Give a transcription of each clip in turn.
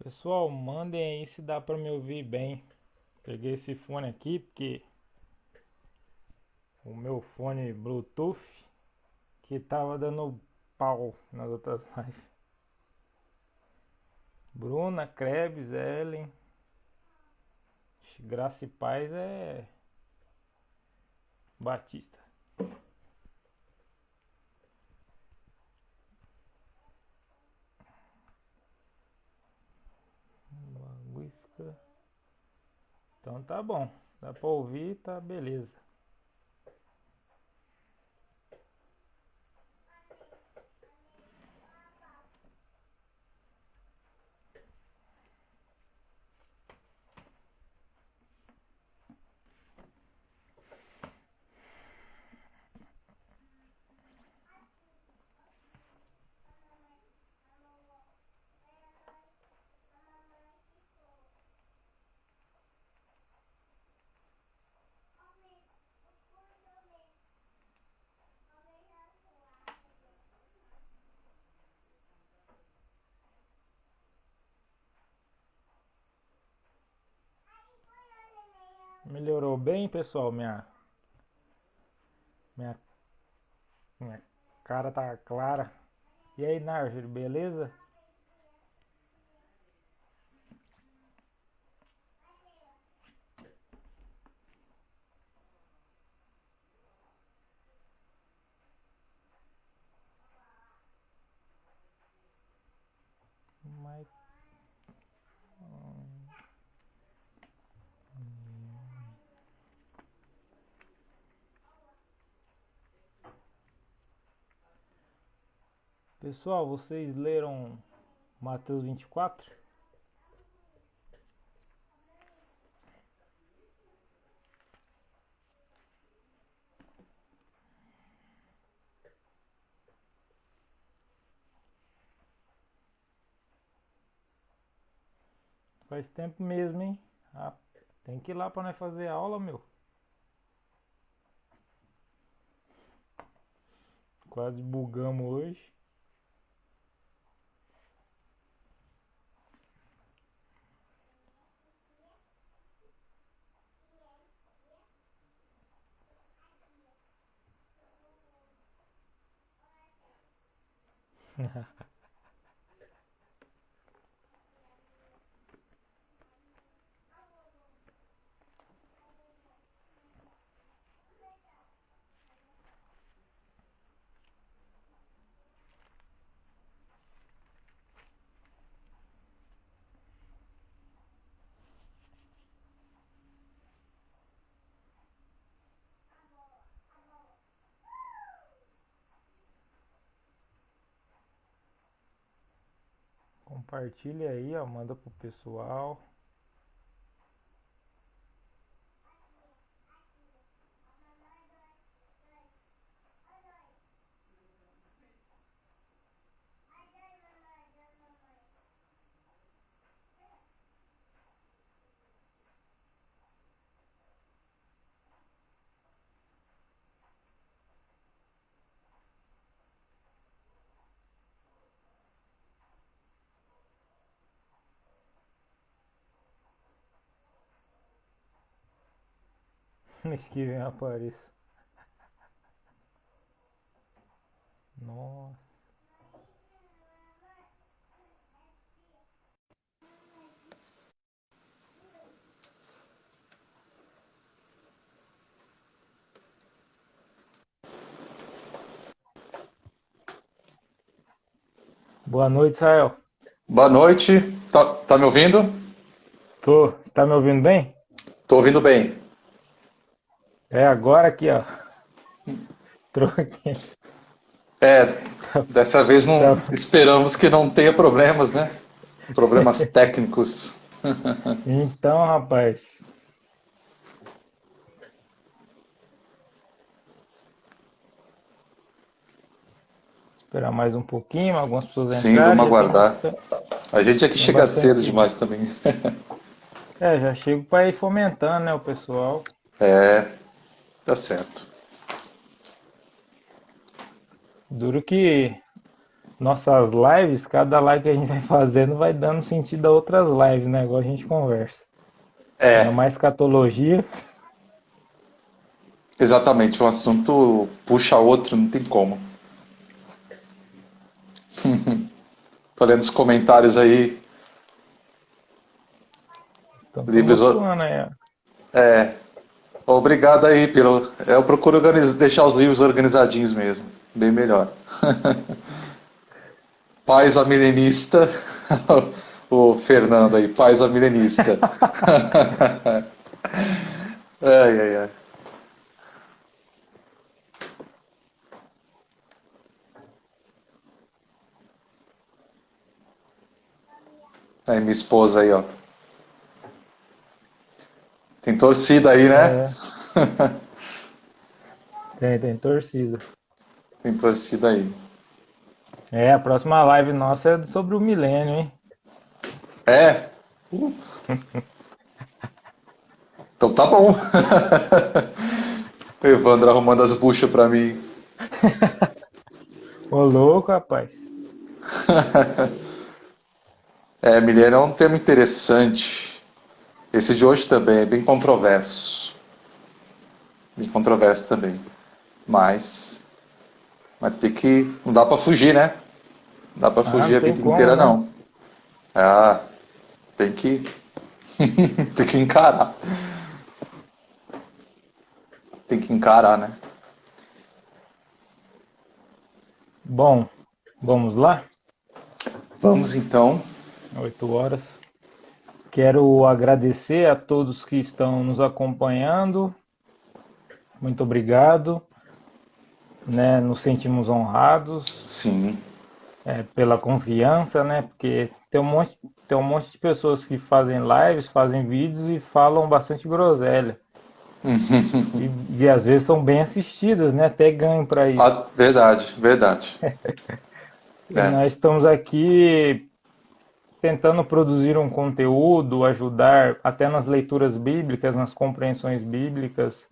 Pessoal, mandem aí se dá pra me ouvir bem. Peguei esse fone aqui porque o meu fone Bluetooth que tava dando pau nas outras lives. Bruna, Krebs, Ellen, Graça e Paz é Batista. O bagulho fica. Então tá bom. Dá pra ouvir, tá beleza. Melhorou bem, pessoal? Minha, minha cara tá clara. E aí, Narger, beleza? Mas pessoal, vocês leram Mateus 24? Faz tempo mesmo, hein? Ah, tem que ir lá pra nós fazer aula, meu. Quase bugamos hoje. Compartilha aí, ó, manda pro pessoal. Mês que vem eu apareço. Nossa. Boa noite, Israel. Boa noite, tá me ouvindo? Tô. Você tá me ouvindo bem? Tô ouvindo bem. É agora aqui, ó. Troquei. É, Tá, dessa vez não tá. esperamos que não tenha problemas, né? Problemas técnicos. Então, rapaz. Esperar mais um pouquinho, algumas pessoas Sim, entrarem. vamos Já tem aguardar. bastante, A gente aqui tem chega bastante cedo gente. demais também. É, já chego pra ir fomentando, né, o pessoal. É, tá certo. Duro que nossas lives, cada live que a gente vai fazendo vai dando sentido a outras lives, né? Igual a gente conversa. Ainda É, mais escatologia. exatamente. Um assunto puxa outro, não tem como. Tô lendo os comentários aí. Então, Livros. tumultuando aí. É, obrigado aí pelo. Eu procuro deixar os livros organizadinhos mesmo. Bem melhor. Paz a milenista. O Fernando aí, paz a milenista. Ai, ai, ai. Aí, minha esposa aí, ó. Tem torcida aí, né? É, tem torcida. Tem torcida aí. É, a próxima live nossa é sobre o milênio, hein? É? Então tá bom. Evandro arrumando as buchas pra mim. Ô, louco, rapaz. É, milênio é um tema interessante. Esse de hoje também é bem controverso. Bem controverso também. Mas tem que. Não dá pra fugir, né? Não dá pra Ah, fugir não a tem vida como, inteira, né? não. Ah, tem que. tem que encarar. Tem que encarar, né? Bom, vamos lá? Vamos então. 8 horas. Quero agradecer a todos que estão nos acompanhando. Muito obrigado, né? Nos sentimos honrados, Sim. pela confiança, né? Porque tem um monte de pessoas que fazem lives, fazem vídeos e falam bastante groselha. E às vezes são bem assistidas, né? Até ganham para isso. Ah, verdade, verdade. E É, nós estamos aqui tentando produzir um conteúdo, ajudar até nas leituras bíblicas, nas compreensões bíblicas.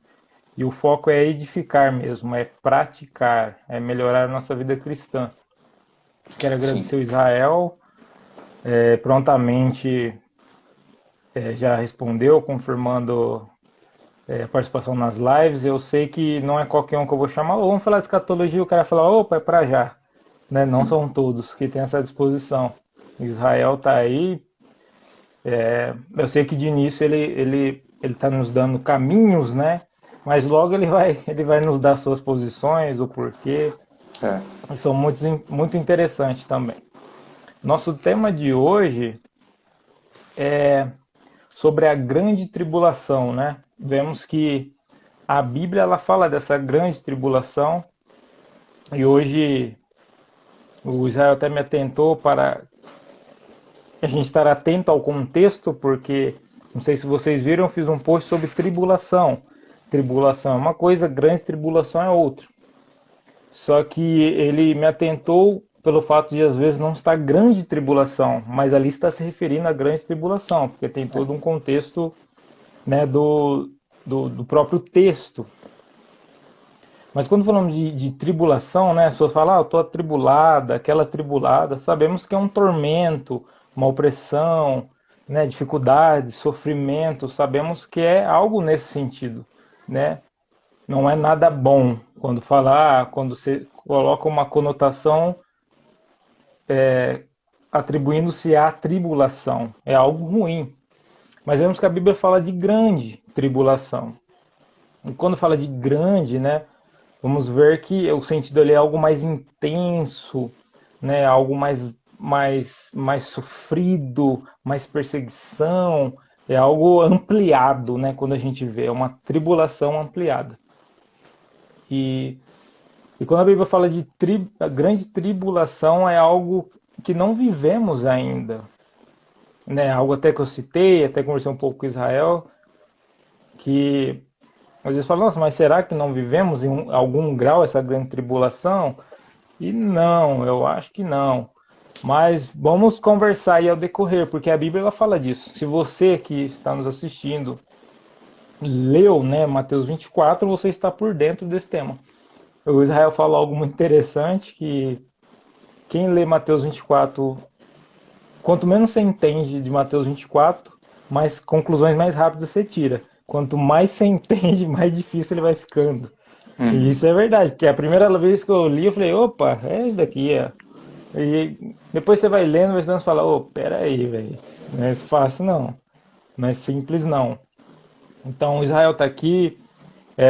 E o foco é edificar mesmo, é praticar, é melhorar a nossa vida cristã. Quero sim. agradecer o Israel, prontamente já respondeu, confirmando a participação nas lives. Eu sei que não é qualquer um que eu vou chamar. Ou vamos falar de escatologia, o cara fala, opa, é para já. Né? Não são todos que têm essa disposição. Israel está aí. Eu sei que de início ele está nos dando caminhos, né? Mas logo ele vai nos dar suas posições, o porquê. É. E são muito interessantes também. Nosso tema de hoje é sobre a grande tribulação, né? Vemos que a Bíblia ela fala dessa grande tribulação e hoje o Israel até me atentou para a gente estar atento ao contexto, porque não sei se vocês viram, eu fiz um post sobre tribulação. Tribulação é uma coisa, grande tribulação é outra. Só que ele me atentou pelo fato de às vezes não estar grande tribulação, mas ali está se referindo à grande tribulação, porque tem todo um contexto, né, do próprio texto. Mas quando falamos de tribulação, né, a pessoa fala, eu estou atribulada, aquela tribulada, sabemos que é um tormento, uma opressão, né, dificuldades, sofrimento, sabemos que é algo nesse sentido, né? Não é nada bom quando falar, quando você coloca uma conotação atribuindo-se à tribulação, é algo ruim. Mas vemos que a Bíblia fala de grande tribulação. E quando fala de grande, né, vamos ver que o sentido ali é algo mais intenso, né, algo mais sofrido, mais perseguição, é algo ampliado, né, quando a gente vê, é uma tribulação ampliada. E, e quando a Bíblia fala de a grande tribulação, é algo que não vivemos ainda, né, algo até que eu citei, até conversei um pouco com Israel, que às vezes fala, nossa, mas será que não vivemos em algum grau essa grande tribulação? E não, eu acho que não. Mas vamos conversar aí ao decorrer, porque a Bíblia ela fala disso. Se você que está nos assistindo leu, né, Mateus 24, você está por dentro desse tema. O Israel fala algo muito interessante, que quem lê Mateus 24, quanto menos você entende de Mateus 24, mais conclusões mais rápidas você tira. Quanto mais você entende, mais difícil ele vai ficando. E Uhum. isso é verdade, porque a primeira vez que eu li, eu falei, opa, é isso daqui, é. E depois você vai lendo, você fala, ô, pera aí, velho, não é fácil não, não é simples não. Então Israel está aqui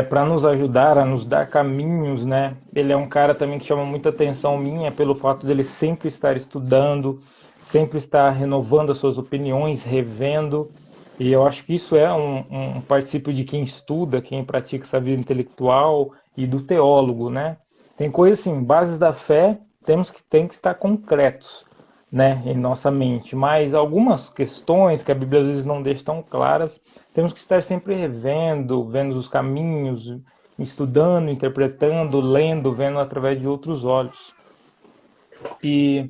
para nos ajudar, a nos dar caminhos, né? Ele é um cara também que chama muita atenção minha pelo fato dele sempre estar estudando, sempre estar renovando as suas opiniões, revendo. E eu acho que isso é um particípio de quem estuda, quem pratica essa vida intelectual e do teólogo, né? Tem coisas assim, bases da fé, tem que estar concretos, né, em nossa mente, mas algumas questões que a Bíblia às vezes não deixa tão claras, temos que estar sempre revendo, vendo os caminhos, estudando, interpretando, lendo, vendo através de outros olhos. E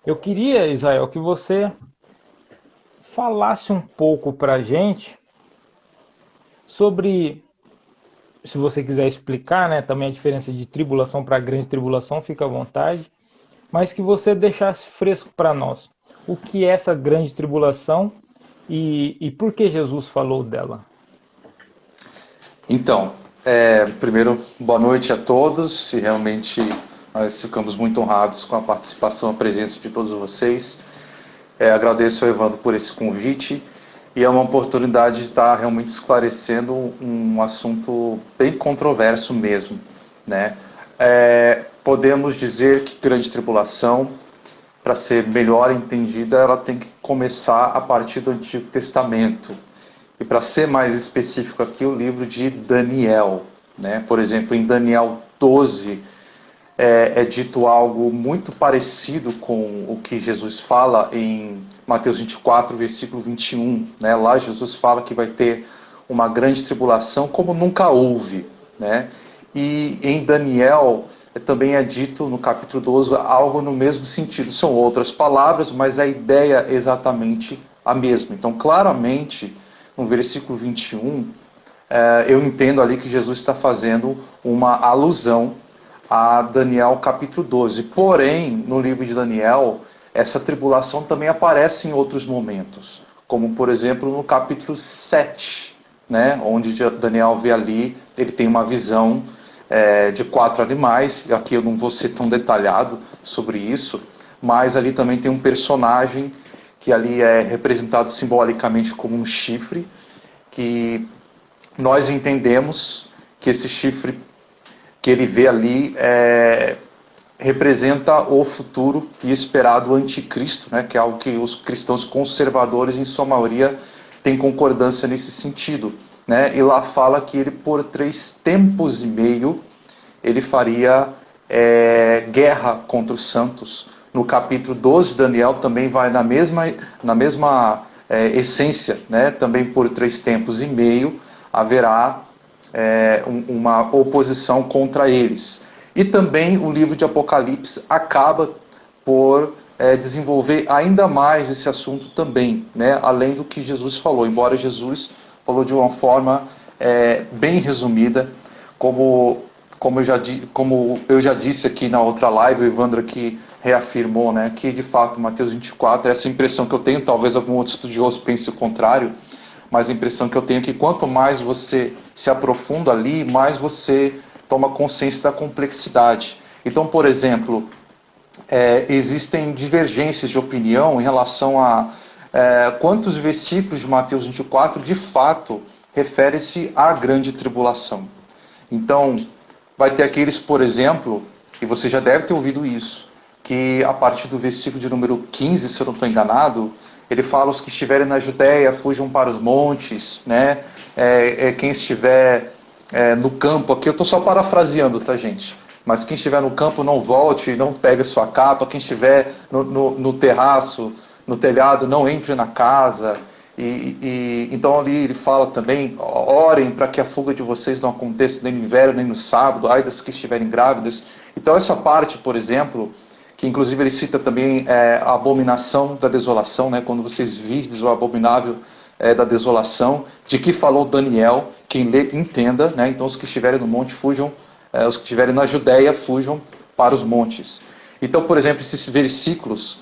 eu queria, Israel, que você falasse um pouco para a gente sobre, se você quiser explicar, né, também a diferença de tribulação para grande tribulação, fica à vontade, mas que você deixasse fresco para nós. O que é essa grande tribulação e por que Jesus falou dela? Então, primeiro, boa noite a todos, e realmente nós ficamos muito honrados com a participação, a presença de todos vocês. Agradeço ao Evandro por esse convite, e é uma oportunidade de estar realmente esclarecendo um assunto bem controverso mesmo, né? Podemos dizer que grande tribulação, para ser melhor entendida, ela tem que começar a partir do Antigo Testamento. E para ser mais específico aqui, o livro de Daniel, né? Por exemplo, em Daniel 12 é dito algo muito parecido com o que Jesus fala em Mateus 24, versículo 21. Né? Lá Jesus fala que vai ter uma grande tribulação como nunca houve. Né? E em Daniel também é dito no capítulo 12 algo no mesmo sentido. São outras palavras, mas a ideia é exatamente a mesma. Então, claramente, no versículo 21, eu entendo ali que Jesus está fazendo uma alusão a Daniel capítulo 12. Porém, no livro de Daniel, essa tribulação também aparece em outros momentos, como por exemplo no capítulo 7, né, onde Daniel vê ali, ele tem uma visão de 4 animais, aqui eu não vou ser tão detalhado sobre isso, mas ali também tem um personagem que ali é representado simbolicamente como um chifre, que nós entendemos que esse chifre que ele vê ali representa o futuro e esperado anticristo, né, que é algo que os cristãos conservadores, em sua maioria, têm concordância nesse sentido. Né? E lá fala que ele, por 3 tempos e meio, ele faria guerra contra os santos. No capítulo 12 de Daniel também vai na mesma essência, né? Também por 3 tempos e meio haverá uma oposição contra eles. E também o livro de Apocalipse acaba por desenvolver ainda mais esse assunto também, né? Além do que Jesus falou, embora Jesus falou de uma forma bem resumida, como eu já disse aqui na outra live, o Evandro aqui reafirmou, né, que de fato Mateus 24, essa impressão que eu tenho, talvez algum outro estudioso pense o contrário, mas a impressão que eu tenho é que quanto mais você se aprofunda ali, mais você toma consciência da complexidade. Então, por exemplo, existem divergências de opinião em relação a quantos versículos de Mateus 24 de fato refere-se à grande tribulação. Então, vai ter aqueles, por exemplo, e você já deve ter ouvido isso, que a partir do versículo de número 15, se eu não estou enganado, ele fala: os que estiverem na Judéia fujam para os montes, né? Quem estiver no campo, aqui eu estou só parafraseando, tá, gente? Mas quem estiver no campo não volte, não pegue sua capa. Quem estiver no terraço, no telhado, não entre na casa. Então ali ele fala também: orem para que a fuga de vocês não aconteça nem no inverno nem no sábado, ai das que estiverem grávidas. Então essa parte, por exemplo, que inclusive ele cita também a abominação da desolação, né? Quando vocês virdes o abominável da desolação, de que falou Daniel, quem lê entenda, né? Então os que estiverem no monte fujam, os que estiverem na Judéia fujam para os montes. Então, por exemplo, esses versículos,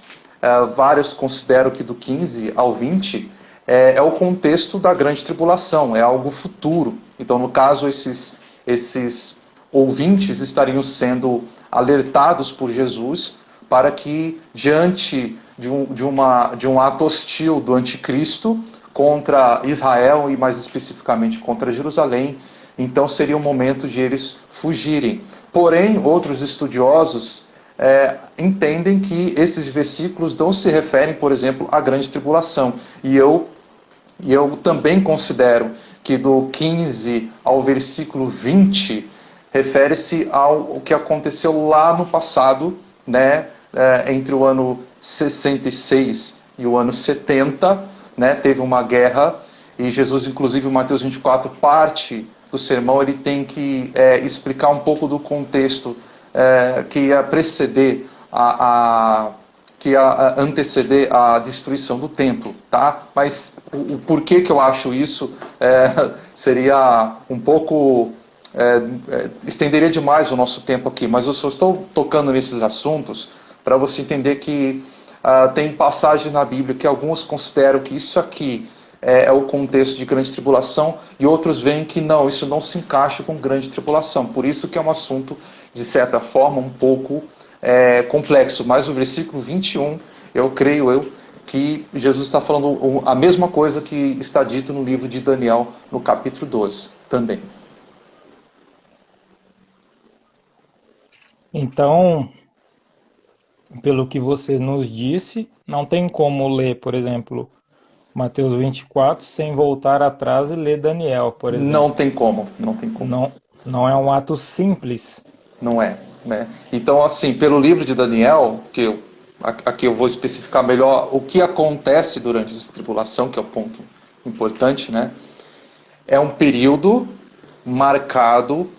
vários consideram que do 15 ao 20 é o contexto da grande tribulação, é algo futuro. Então, no caso, esses ouvintes estariam sendo alertados por Jesus para que, diante de um ato hostil do anticristo contra Israel e mais especificamente contra Jerusalém, então seria o momento de eles fugirem. Porém, outros estudiosos entendem que esses versículos não se referem, por exemplo, à grande tribulação. E eu também considero que do 15 ao versículo 20 refere-se ao que aconteceu lá no passado, né, entre o ano 66 e o ano 70, né, teve uma guerra, e Jesus, inclusive, em Mateus 24, parte do sermão, ele tem que explicar um pouco do contexto que ia preceder que ia anteceder a destruição do templo, tá? Mas o porquê que eu acho isso seria um pouco... estenderia demais o nosso tempo aqui, mas eu só estou tocando nesses assuntos para você entender que tem passagens na Bíblia que alguns consideram que isso aqui é o contexto de grande tribulação, e outros veem que não, isso não se encaixa com grande tribulação. Por isso que é um assunto, de certa forma, um pouco complexo. Mas o versículo 21, eu creio que Jesus está falando a mesma coisa que está dito no livro de Daniel, no capítulo 12, também. Então, pelo que você nos disse, não tem como ler, por exemplo, Mateus 24 sem voltar atrás e ler Daniel, por exemplo. Não tem como, não tem como. Não é um ato simples. Não é, né? Então, assim, pelo livro de Daniel, aqui eu vou especificar melhor o que acontece durante essa tribulação, que é o ponto importante, né? É um período marcado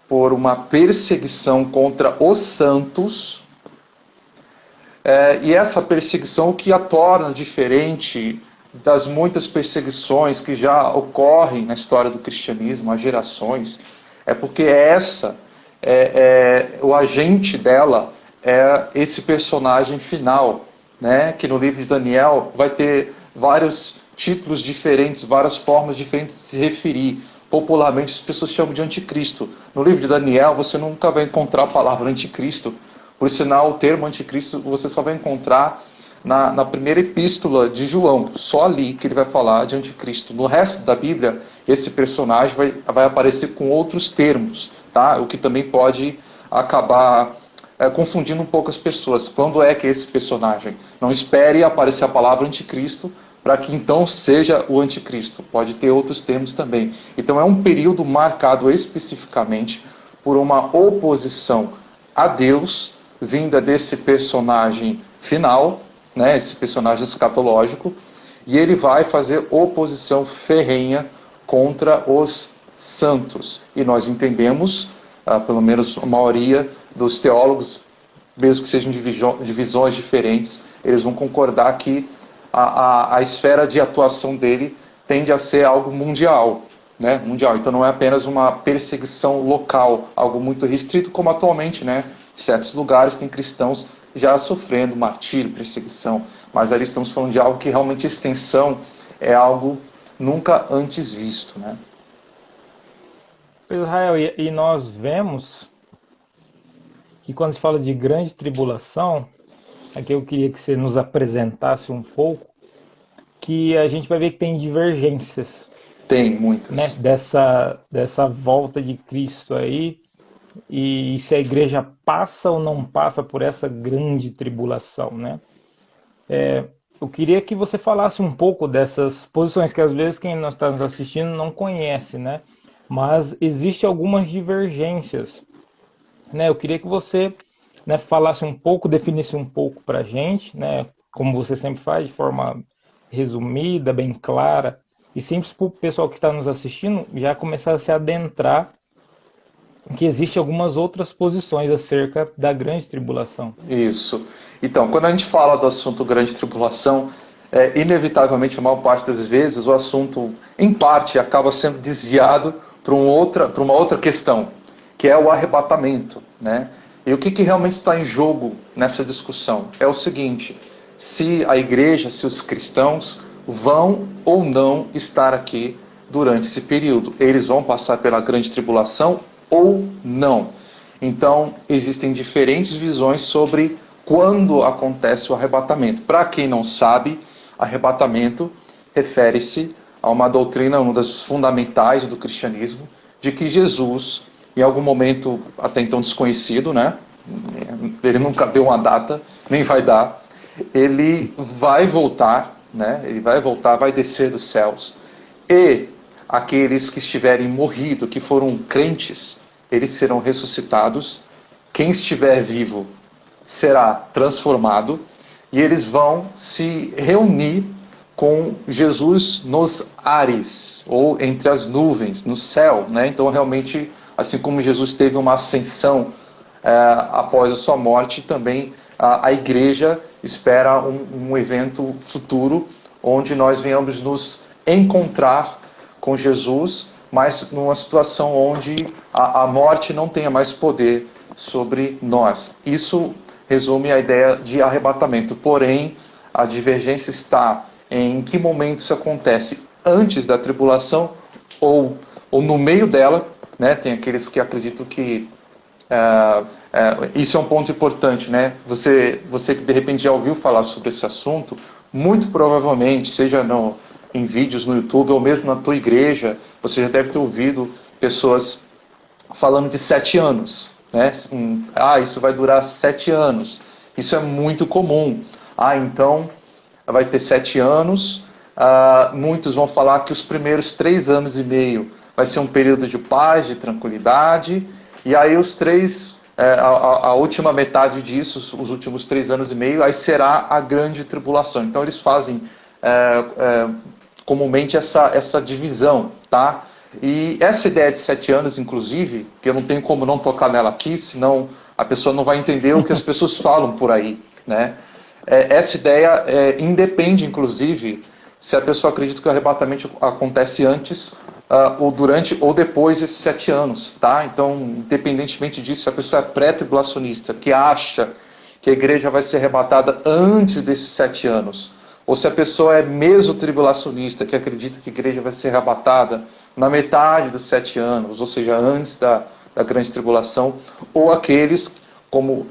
por uma perseguição contra os santos, e essa perseguição, o que a torna diferente das muitas perseguições que já ocorrem na história do cristianismo há gerações, é porque o agente dela é esse personagem final, né? Que no livro de Daniel vai ter vários títulos diferentes, várias formas diferentes de se referir. Popularmente as pessoas chamam de anticristo. No livro de Daniel você nunca vai encontrar a palavra anticristo. Por sinal, o termo anticristo você só vai encontrar na primeira epístola de João, só ali que ele vai falar de anticristo. No resto da Bíblia, esse personagem vai aparecer com outros termos, tá? O que também pode acabar confundindo um pouco as pessoas. Quando é que é esse personagem? Não espere aparecer a palavra anticristo para que então seja o anticristo. Pode ter outros termos também. Então é um período marcado especificamente por uma oposição a Deus, vinda desse personagem final, né, esse personagem escatológico, e ele vai fazer oposição ferrenha contra os santos. E nós entendemos, pelo menos a maioria dos teólogos, mesmo que sejam de visões diferentes, eles vão concordar que a esfera de atuação dele tende a ser algo mundial, né, mundial. Então não é apenas uma perseguição local, algo muito restrito, como atualmente, né, em certos lugares tem cristãos já sofrendo martírio, perseguição, mas ali estamos falando de algo que realmente extensão é algo nunca antes visto, né? Israel, e nós vemos que quando se fala de grande tribulação, aqui eu queria que você nos apresentasse um pouco, que a gente vai ver que tem divergências. Tem muitas. Né, dessa volta de Cristo aí, e se a igreja passa ou não passa por essa grande tribulação, né? Eu queria que você falasse um pouco dessas posições, que às vezes quem não está nos assistindo não conhece, né? Mas existem algumas divergências, né? Eu queria que você, né, falasse um pouco, definisse um pouco para a gente, né? Como você sempre faz, de forma resumida, bem clara, e simples para o pessoal que está nos assistindo já começar a se adentrar que existem algumas outras posições acerca da grande tribulação. Isso. Então, quando a gente fala do assunto grande tribulação, inevitavelmente, a maior parte das vezes, o assunto, em parte, acaba sendo desviado para uma outra questão, que é o arrebatamento, né? E o que realmente está em jogo nessa discussão? É o seguinte: se a igreja, se os cristãos vão ou não estar aqui durante esse período. Eles vão passar pela grande tribulação ou não. Então, existem diferentes visões sobre quando acontece o arrebatamento. Para quem não sabe, arrebatamento refere-se a uma doutrina, uma das fundamentais do cristianismo, de que Jesus, em algum momento até então desconhecido, né? Ele nunca deu uma data, nem vai dar, ele vai voltar, né? Ele vai voltar, vai descer dos céus, e aqueles que estiverem morrido, que foram crentes, eles serão ressuscitados. Quem estiver vivo será transformado, e eles vão se reunir com Jesus nos ares, ou entre as nuvens, no céu, né? Então, realmente, assim como Jesus teve uma ascensão após a sua morte, também a igreja espera um evento futuro, onde nós venhamos nos encontrar com Jesus, mas numa situação onde a morte não tenha mais poder sobre nós. Isso resume a ideia de arrebatamento. Porém, a divergência está em que momento isso acontece: antes da tribulação ou no meio dela, né? Tem aqueles que acreditam que isso é um ponto importante, né? Você que de repente já ouviu falar sobre esse assunto, muito provavelmente, seja em vídeos no YouTube ou mesmo na tua igreja, você já deve ter ouvido pessoas falando de 7 anos, né? Isso vai durar 7 anos. Isso é muito comum. Então vai ter 7 anos. Muitos vão falar que os primeiros 3 anos e meio vai ser um período de paz, de tranquilidade, e aí os 3, a última metade disso, os últimos 3 anos e meio, aí será a grande tribulação. Então eles fazem comumente essa divisão, tá? E essa ideia de 7 anos, inclusive, que eu não tenho como não tocar nela aqui, senão a pessoa não vai entender o que as pessoas falam por aí, né? Essa ideia independe, inclusive, se a pessoa acredita que o arrebatamento acontece antes, ou durante ou depois desses 7 anos, tá? Então, independentemente disso, se a pessoa é pré-tribulacionista, que acha que a igreja vai ser arrebatada antes desses 7 anos, ou se a pessoa é mesotribulacionista, que acredita que a igreja vai ser arrebatada na metade dos 7 anos, ou seja, antes da grande tribulação, ou aqueles, como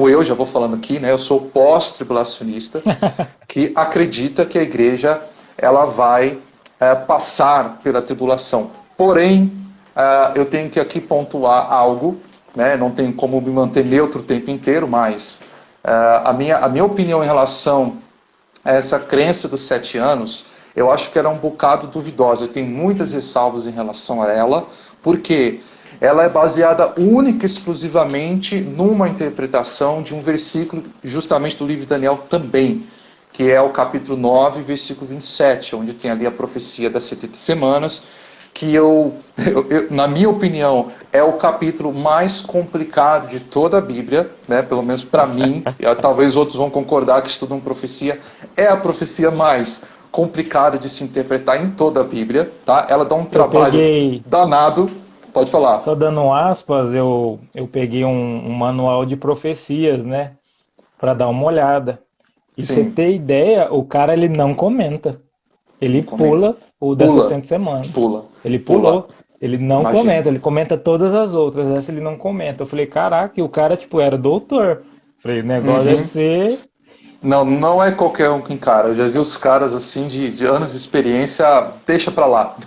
eu já vou falando aqui, né? Eu sou pós-tribulacionista, que acredita que a igreja ela vai passar pela tribulação. Porém, eu tenho que aqui pontuar algo, né? Não tenho como me manter neutro o tempo inteiro, mas a minha opinião em relação a essa crença dos 7 anos, eu acho que era um bocado duvidosa. Eu tenho muitas ressalvas em relação a ela, porque ela é baseada única e exclusivamente numa interpretação de um versículo justamente do livro de Daniel também, que é o capítulo 9, versículo 27, onde tem ali a profecia das 70 semanas, que na minha opinião, é o capítulo mais complicado de toda a Bíblia, né? Pelo menos para mim, talvez outros vão concordar que estudam profecia, é a profecia mais complicada de se interpretar em toda a Bíblia, tá? Ela dá um trabalho danado. Pode falar. Só dando aspas, eu peguei um manual de profecias, né? Para dar uma olhada. E Sim. você ter ideia, o cara ele não comenta. Ele pula o das 70 semanas. Ele pulou. Ele não comenta, ele comenta todas as outras. Essa ele não comenta. Eu falei, caraca, e o cara, tipo, era doutor. Eu falei, o negócio deve ser... Não é qualquer um que encara. Eu já vi os caras, assim, de anos de experiência, deixa pra lá.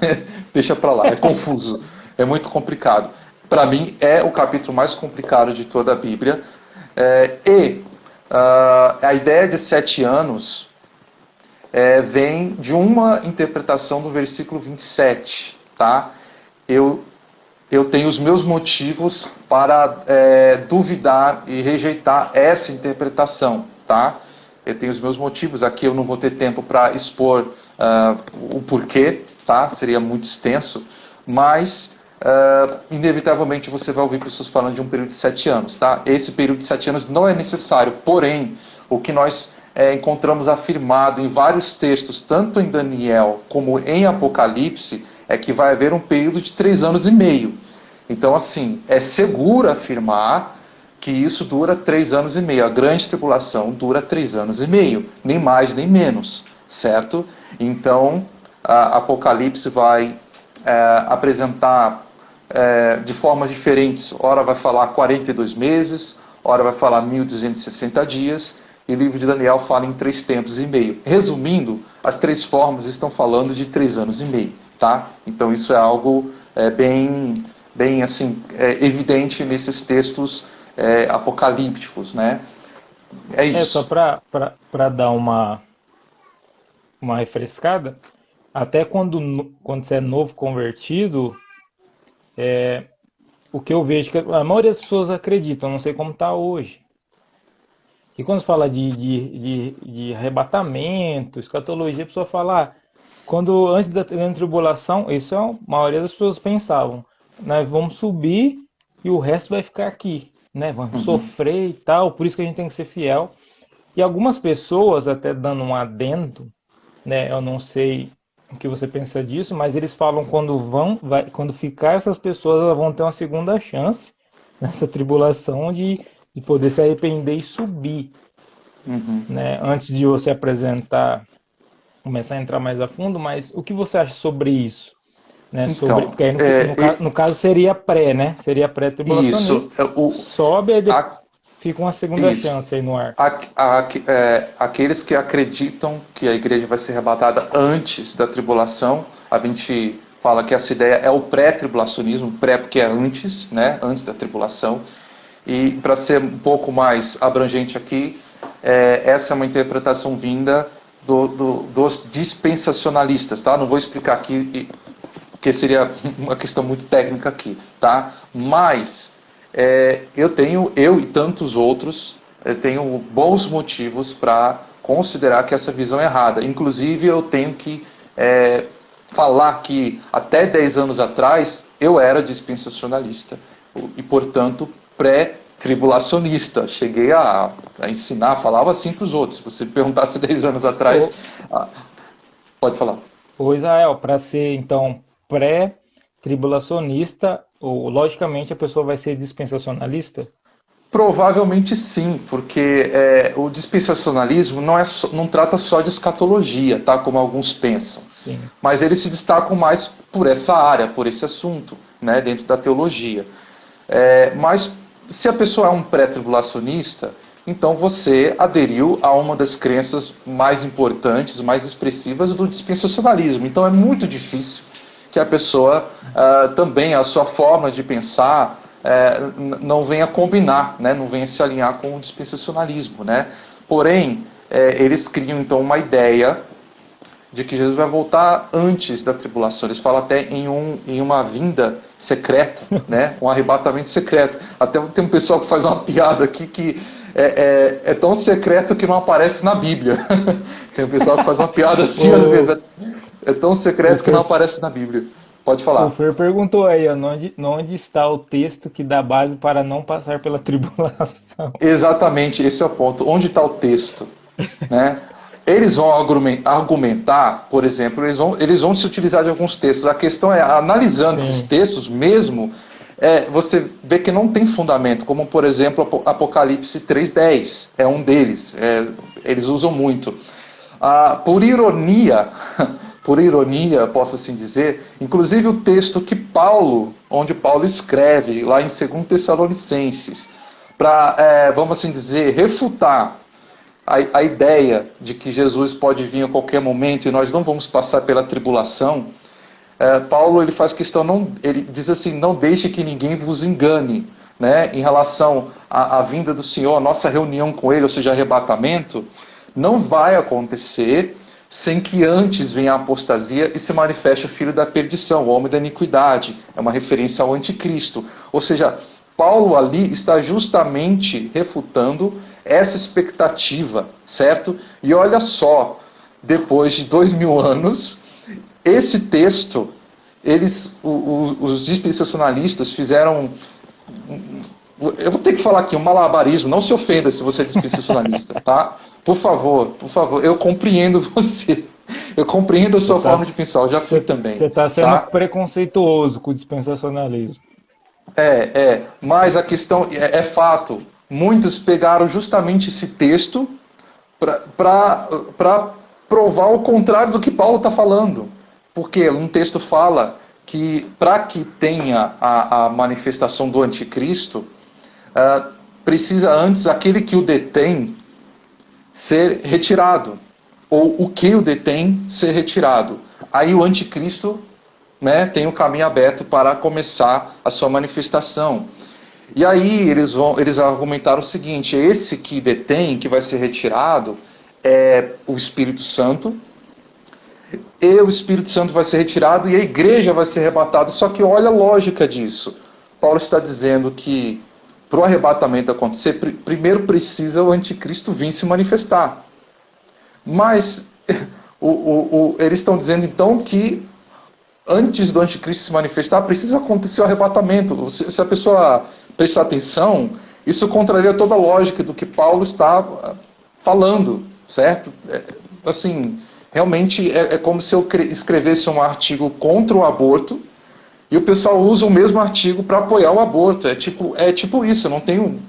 Deixa pra lá, é confuso. É muito complicado. Para mim, é o capítulo mais complicado de toda a Bíblia. A ideia de 7 anos vem de uma interpretação do versículo 27, tá? Eu tenho os meus motivos para duvidar e rejeitar essa interpretação, tá? Eu tenho os meus motivos. Aqui eu não vou ter tempo para expor o porquê, tá? Seria muito extenso, mas inevitavelmente você vai ouvir pessoas falando de um período de 7 anos, tá? Esse período de 7 anos não é necessário, porém, o que nós encontramos afirmado em vários textos, tanto em Daniel como em Apocalipse, é que vai haver um período de 3 anos e meio. Então, assim, é seguro afirmar que isso dura 3 anos e meio. A grande tribulação dura 3 anos e meio, nem mais nem menos, certo? Então, Apocalipse vai apresentar de formas diferentes. Ora vai falar 42 meses, ora vai falar 1260 dias, e o livro de Daniel fala em 3 tempos e meio. Resumindo, as 3 formas estão falando de 3 anos e meio, tá? Então isso é algo bem assim, evidente nesses textos apocalípticos, né? É isso. Só para dar uma refrescada, até quando você é novo convertido, o que eu vejo que a maioria das pessoas acreditam, não sei como está hoje. E quando se fala de arrebatamento, escatologia, a pessoa fala, antes da grande tribulação, isso a maioria das pessoas pensavam, nós vamos subir e o resto vai ficar aqui, né? Vamos sofrer e tal, por isso que a gente tem que ser fiel. E algumas pessoas, até dando um adendo, né? Eu não sei o que você pensa disso, mas eles falam quando ficar essas pessoas, elas vão ter uma segunda chance nessa tribulação de poder se arrepender e subir, né? Antes de você apresentar, começar a entrar mais a fundo, mas o que você acha sobre isso? Né? Então, porque aí no caso seria pré, né? Seria pré-tribulacionista, sobe e fica uma segunda chance aí no ar. Aqueles que acreditam que a igreja vai ser arrebatada antes da tribulação, a gente fala que essa ideia é o pré-tribulacionismo, pré porque é antes, né? Antes da tribulação. E para ser um pouco mais abrangente aqui, essa é uma interpretação vinda dos dispensacionalistas, tá? Não vou explicar aqui, porque seria uma questão muito técnica aqui, tá? Mas eu e tantos outros tenho bons motivos para considerar que essa visão é errada. Inclusive, eu tenho que falar que até 10 anos atrás eu era dispensacionalista e, portanto, pré-tribulacionista. Cheguei a ensinar, falava assim para os outros. Se você perguntasse 10 anos atrás... Pode falar. Ô Israel, para ser, então, pré-tribulacionista, logicamente a pessoa vai ser dispensacionalista? Provavelmente sim, porque o dispensacionalismo não trata só de escatologia, tá? Como alguns pensam. Sim. Mas eles se destacam mais por essa área, por esse assunto, né? Dentro da teologia. Mas se a pessoa é um pré-tribulacionista, então você aderiu a uma das crenças mais importantes, mais expressivas do dispensacionalismo. Então é muito difícil que a pessoa também, a sua forma de pensar, não venha combinar, né? Não venha se alinhar com o dispensacionalismo, né? Porém, eles criam então uma ideia de que Jesus vai voltar antes da tribulação. Eles falam até em uma vinda secreta, né? Um arrebatamento secreto. Até tem um pessoal que faz uma piada aqui que é tão secreto que não aparece na Bíblia. Tem um pessoal que faz uma piada assim às vezes. É tão secreto que não aparece na Bíblia. Pode falar. O Fer perguntou aí, onde está o texto que dá base para não passar pela tribulação? Exatamente, esse é o ponto. Onde está o texto? Né? Eles vão argumentar, por exemplo, eles vão se utilizar de alguns textos. A questão é, analisando esses textos mesmo, você vê que não tem fundamento, como, por exemplo, Apocalipse 3:10, é um deles. Eles usam muito. Por ironia, posso assim dizer, inclusive o texto onde Paulo escreve, lá em 2 Tessalonicenses, para, vamos assim dizer, refutar a ideia de que Jesus pode vir a qualquer momento e nós não vamos passar pela tribulação, Paulo ele faz questão, ele diz assim, não deixe que ninguém vos engane, né, em relação à vinda do Senhor, a nossa reunião com Ele, ou seja, arrebatamento, não vai acontecer sem que antes venha a apostasia e se manifeste o filho da perdição, o homem da iniquidade. É uma referência ao anticristo. Ou seja, Paulo ali está justamente refutando essa expectativa, certo? E olha só, depois de 2000 anos, esse texto, os dispensacionalistas fizeram... Eu vou ter que falar aqui, um malabarismo, não se ofenda se você é dispensacionalista, tá? Por favor, eu compreendo você. Eu compreendo a sua forma de pensar, eu já fui também. Você está sendo preconceituoso com o dispensacionalismo. Mas a questão é fato. Muitos pegaram justamente esse texto para provar o contrário do que Paulo está falando. Porque um texto fala que para que tenha a manifestação do anticristo, precisa antes aquele que o detém ser retirado, ou o que o detém ser retirado. Aí o anticristo, né, tem o caminho aberto para começar a sua manifestação. E aí eles argumentaram o seguinte: esse que detém, que vai ser retirado, é o Espírito Santo, e o Espírito Santo vai ser retirado e a igreja vai ser arrebatada. Só que olha a lógica disso. Paulo está dizendo que para o arrebatamento acontecer, primeiro precisa o anticristo vir se manifestar. Mas eles estão dizendo então que antes do anticristo se manifestar, precisa acontecer o arrebatamento. Se a pessoa prestar atenção, isso contraria toda a lógica do que Paulo está falando, certo? Assim, realmente é como se eu escrevesse um artigo contra o aborto e o pessoal usa o mesmo artigo para apoiar o aborto. É tipo isso, eu não tenho...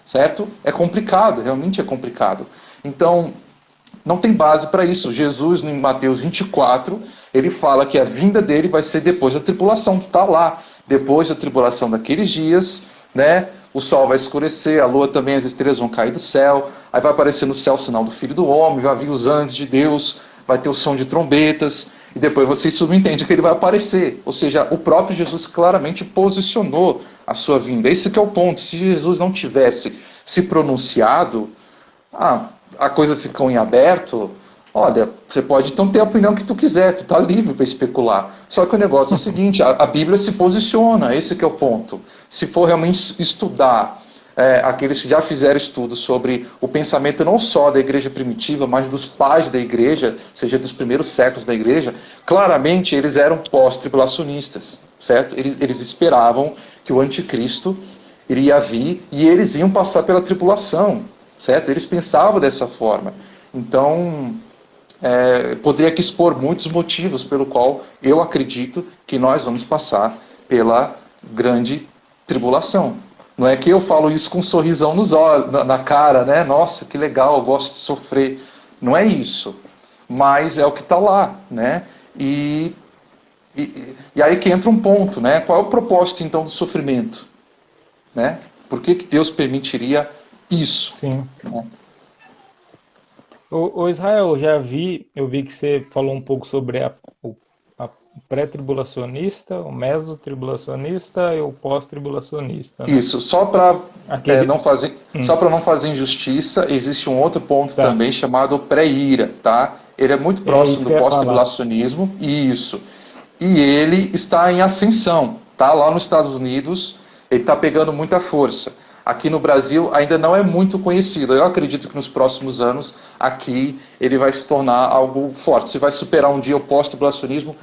Certo? É complicado, realmente é complicado. Então, não tem base para isso. Jesus, em Mateus 24, ele fala que a vinda dele vai ser depois da tribulação. Está lá. Depois da tribulação daqueles dias, né? O sol vai escurecer, a lua também, as estrelas vão cair do céu. Aí vai aparecer no céu o sinal do Filho do Homem, vai vir os anjos de Deus, vai ter o som de trombetas. E depois você subentende que ele vai aparecer. Ou seja, o próprio Jesus claramente posicionou a sua vinda. Esse que é o ponto. Se Jesus não tivesse se pronunciado, a coisa ficou em aberto. Olha, você pode então ter a opinião que tu quiser, tu está livre para especular. Só que o negócio é o seguinte, a Bíblia se posiciona, esse que é o ponto. Se for realmente estudar, aqueles que já fizeram estudos sobre o pensamento não só da igreja primitiva, mas dos pais da igreja, seja dos primeiros séculos da igreja, claramente eles eram pós-tribulacionistas, certo? Eles esperavam que o anticristo iria vir e eles iam passar pela tribulação, certo? Eles pensavam dessa forma. Então, poderia aqui expor muitos motivos pelo qual eu acredito que nós vamos passar pela grande tribulação. Não é que eu falo isso com um sorrisão nos olhos, na cara, né? Nossa, que legal, eu gosto de sofrer. Não é isso. Mas é o que está lá, né? E aí que entra um ponto, né? Qual é o propósito, então, do sofrimento? Né? Por que Deus permitiria isso? Sim. Né? O Israel, eu vi que você falou um pouco sobre o pré-tribulacionista, o mesotribulacionista e o pós-tribulacionista, né? Isso, só para Aquele... não fazer injustiça, existe um outro ponto Tá. também chamado pré-ira, tá? Ele é muito próximo isso do que eu ia pós-tribulacionismo, isso. E ele está em ascensão, tá? Lá nos Estados Unidos, ele está pegando muita força. Aqui no Brasil ainda não é muito conhecido. Eu acredito que nos próximos anos aqui ele vai se tornar algo forte. Se vai superar um dia o pós-tribulacionismo,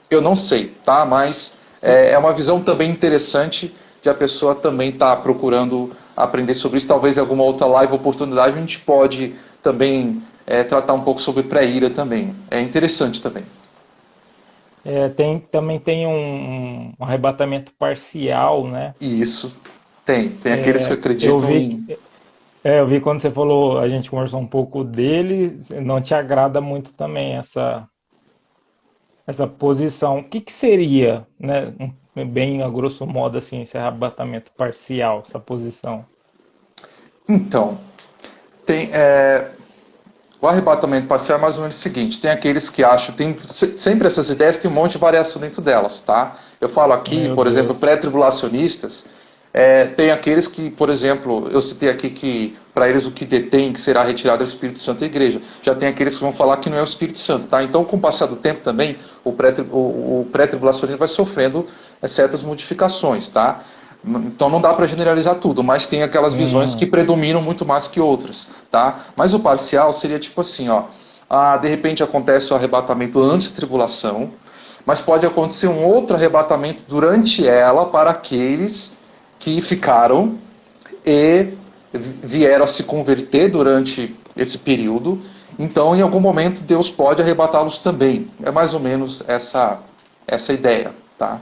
eu não sei, tá? Mas é uma visão também interessante de a pessoa também estar procurando aprender sobre isso. Talvez em alguma outra live oportunidade a gente pode também tratar um pouco sobre pré-ira também. É interessante também. Também tem um arrebatamento parcial, né? Isso. Tem aqueles que acreditam eu vi quando você falou, a gente conversou um pouco dele, não te agrada muito também essa posição. O que seria, né, bem a grosso modo assim, esse arrebatamento parcial, essa posição? Então, o arrebatamento parcial é mais ou menos o seguinte: tem aqueles que acham, tem sempre essas ideias, tem um monte de variação dentro delas, tá? Eu falo aqui, por exemplo, pré-tribulacionistas, tem aqueles que, por exemplo, eu citei aqui que para eles o que detém, que será retirado é o Espírito Santo da igreja. Já tem aqueles que vão falar que não é o Espírito Santo, tá? Então, com o passar do tempo também, o pré-tribulacionismo vai sofrendo certas modificações, tá? Então não dá para generalizar tudo, mas tem aquelas visões que predominam muito mais que outras, tá? Mas o parcial seria tipo assim, ó, de repente acontece o arrebatamento antes da tribulação, mas pode acontecer um outro arrebatamento durante ela para aqueles que ficaram e vieram a se converter durante esse período. Então, em algum momento, Deus pode arrebatá-los também. É mais ou menos essa ideia, tá?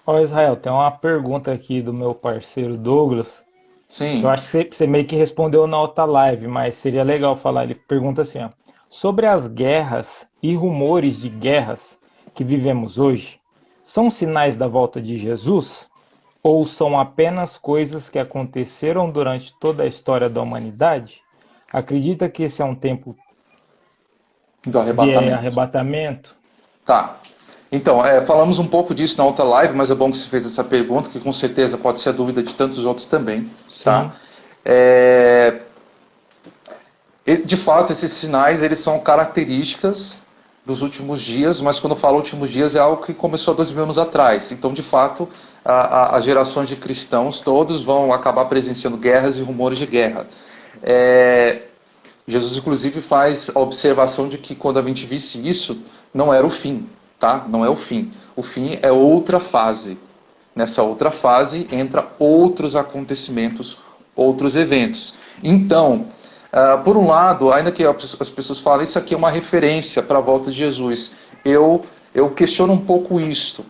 Ó, Israel, tem uma pergunta aqui do meu parceiro Douglas. Eu Sim. acho que você meio que respondeu na outra live, mas seria legal falar. Ele pergunta assim, ó, sobre as guerras e rumores de guerras que vivemos hoje, são sinais da volta de Jesus? Ou são apenas coisas que aconteceram durante toda a história da humanidade? Acredita que esse é um tempo Do de arrebatamento. arrebatamento? Tá. Então, falamos um pouco disso na outra live, mas é bom que você fez essa pergunta, que com certeza pode ser a dúvida de tantos outros também, tá? Sim. É, de fato, esses sinais, eles são características dos últimos dias, mas quando eu falo últimos dias é algo que começou há 2000 anos atrás. Então, de fato, as gerações de cristãos, todos vão acabar presenciando guerras e rumores de guerra. É, Jesus, inclusive, faz a observação de que quando a gente visse isso, não era o fim, tá? Não é o fim. O fim é outra fase. Nessa outra fase entra outros acontecimentos, outros eventos. Então, por um lado, ainda que as pessoas falem isso aqui é uma referência para a volta de Jesus, eu questiono um pouco isto,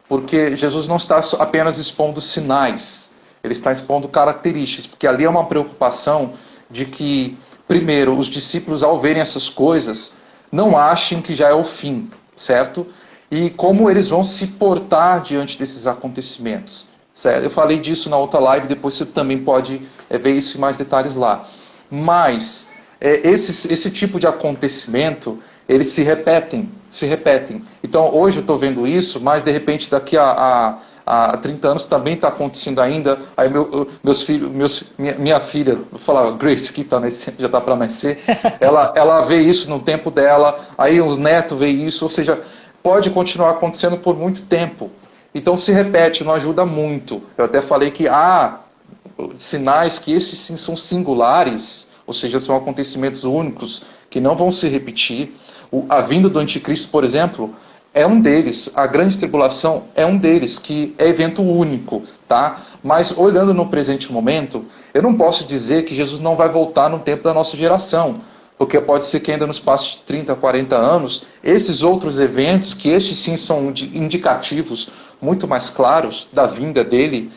porque Jesus não está apenas expondo sinais, ele está expondo características, porque ali é uma preocupação de que, primeiro, os discípulos, ao verem essas coisas, não achem que já é o fim, certo? E como eles vão se portar diante desses acontecimentos, certo? Eu falei disso na outra live, depois você também pode ver isso em mais detalhes lá. Mas esse tipo de acontecimento, eles se repetem, se repetem. Então hoje eu estou vendo isso, mas de repente daqui a 30 anos também está acontecendo ainda. Aí meus filhos, minha filha, vou falar, Grace, que tá já está para nascer, ela vê isso no tempo dela, aí os netos veem isso, ou seja, pode continuar acontecendo por muito tempo. Então se repete, não ajuda muito. Eu até falei que há sinais que esses sim são singulares, ou seja, são acontecimentos únicos que não vão se repetir. A vinda do anticristo, por exemplo, é um deles. A grande tribulação é um deles, que é evento único, tá? Mas olhando no presente momento, eu não posso dizer que Jesus não vai voltar no tempo da nossa geração, porque pode ser que ainda nos passos de 30, 40 anos, esses outros eventos, que estes sim são indicativos muito mais claros da vinda dele,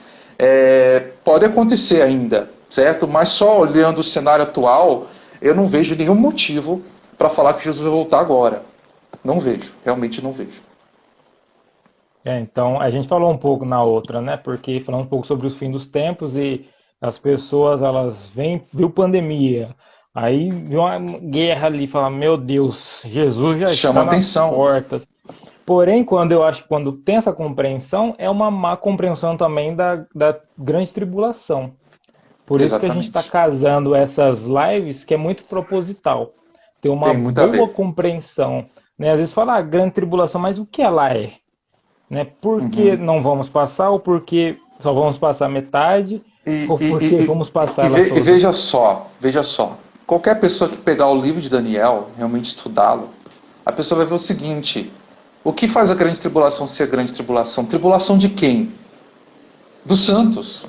pode acontecer ainda, certo? Mas só olhando o cenário atual, eu não vejo nenhum motivo para falar que Jesus vai voltar agora. Não vejo, realmente não vejo. Então, a gente falou um pouco na outra, né? Porque falamos um pouco sobre os fins dos tempos e as pessoas, elas viu pandemia, aí viu uma guerra ali, fala, meu Deus, Jesus já Chama está nas atenção. portas. Porém, quando tem essa compreensão, é uma má compreensão também da grande tribulação. Por isso que a gente está Exatamente. casando essas lives, que é muito proposital. Ter uma Tem muito a boa ver. compreensão. Né? Às vezes fala, grande tribulação, mas o que ela é? Né? Por que Uhum. não vamos passar? Ou por que só vamos passar metade? E, Ou e, por que e, vamos passar ela e toda? veja só. Qualquer pessoa que pegar o livro de Daniel, realmente estudá-lo, a pessoa vai ver o seguinte: o que faz a grande tribulação ser a grande tribulação? Tribulação de quem? Dos santos.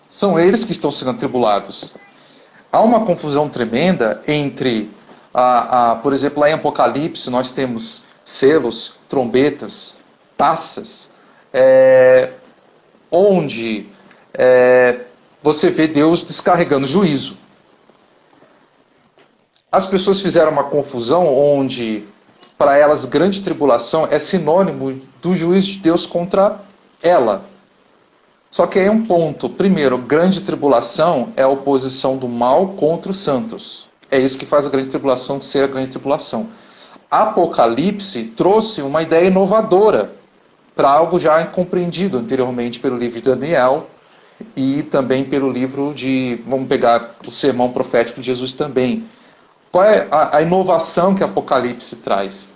São eles que estão sendo atribulados. Há uma confusão tremenda entre, por exemplo, lá em Apocalipse nós temos selos, trombetas, taças, onde você vê Deus descarregando juízo. As pessoas fizeram uma confusão onde, para elas, grande tribulação é sinônimo do juízo de Deus contra ela. Só que aí é um ponto. Primeiro, grande tribulação é a oposição do mal contra os santos. É isso que faz a grande tribulação ser a grande tribulação. Apocalipse trouxe uma ideia inovadora para algo já compreendido anteriormente pelo livro de Daniel e também pelo livro vamos pegar o sermão profético de Jesus também. Qual é a inovação que Apocalipse traz?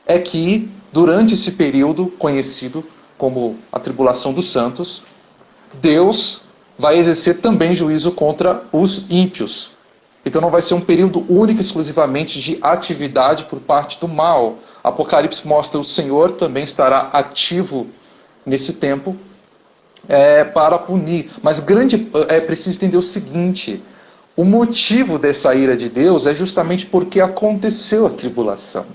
É que durante esse período conhecido como a tribulação dos santos, Deus vai exercer também juízo contra os ímpios. Então não vai ser um período único exclusivamente de atividade por parte do mal. Apocalipse mostra que o Senhor também estará ativo nesse tempo para punir. Mas é preciso entender o seguinte: o motivo dessa ira de Deus é justamente porque aconteceu a tribulação.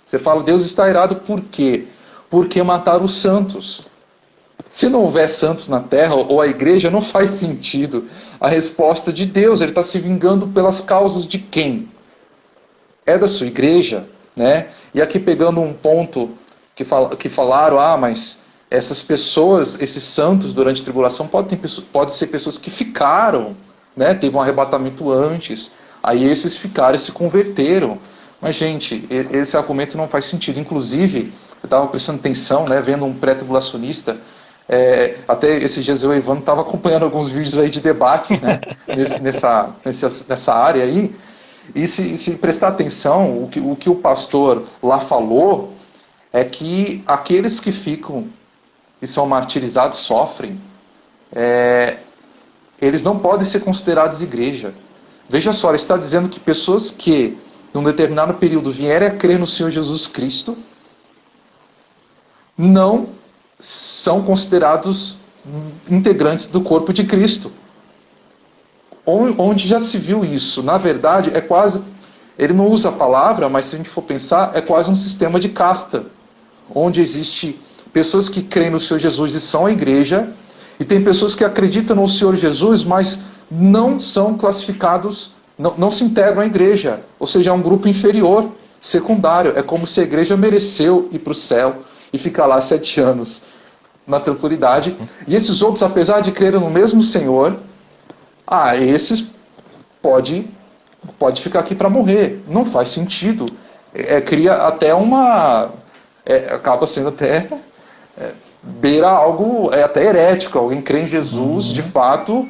Você fala, Deus está irado por quê? Porque mataram os santos. Se não houver santos na terra, ou a igreja, não faz sentido a resposta de Deus. Ele está se vingando pelas causas de quem? É da sua igreja, né? E aqui pegando um ponto que falaram, mas essas pessoas, esses santos durante a tribulação, pode ser pessoas que ficaram, né? Teve um arrebatamento antes, aí esses ficaram e se converteram. Mas, gente, esse argumento não faz sentido. Inclusive, eu estava prestando atenção, né, vendo um pré-tribulacionista, até esses dias eu e o Ivan estava acompanhando alguns vídeos aí de debate, né, nessa área aí, e se prestar atenção, o que o pastor lá falou é que aqueles que ficam e são martirizados sofrem, eles não podem ser considerados igreja. Veja só, ele está dizendo que pessoas que, num determinado período, vierem a crer no Senhor Jesus Cristo, não são considerados integrantes do corpo de Cristo. Onde já se viu isso? Na verdade, é quase... Ele não usa a palavra, mas se a gente for pensar, é quase um sistema de casta, onde existe pessoas que creem no Senhor Jesus e são a igreja, e tem pessoas que acreditam no Senhor Jesus, mas não são classificados, não se integram à igreja, ou seja, é um grupo inferior, secundário. É como se a igreja mereceu ir para o céu e ficar lá 7 anos na tranquilidade. E esses outros, apesar de crerem no mesmo Senhor, esses pode ficar aqui para morrer. Não faz sentido. Cria até acaba sendo até beira algo até herético. Alguém crê em Jesus, de fato,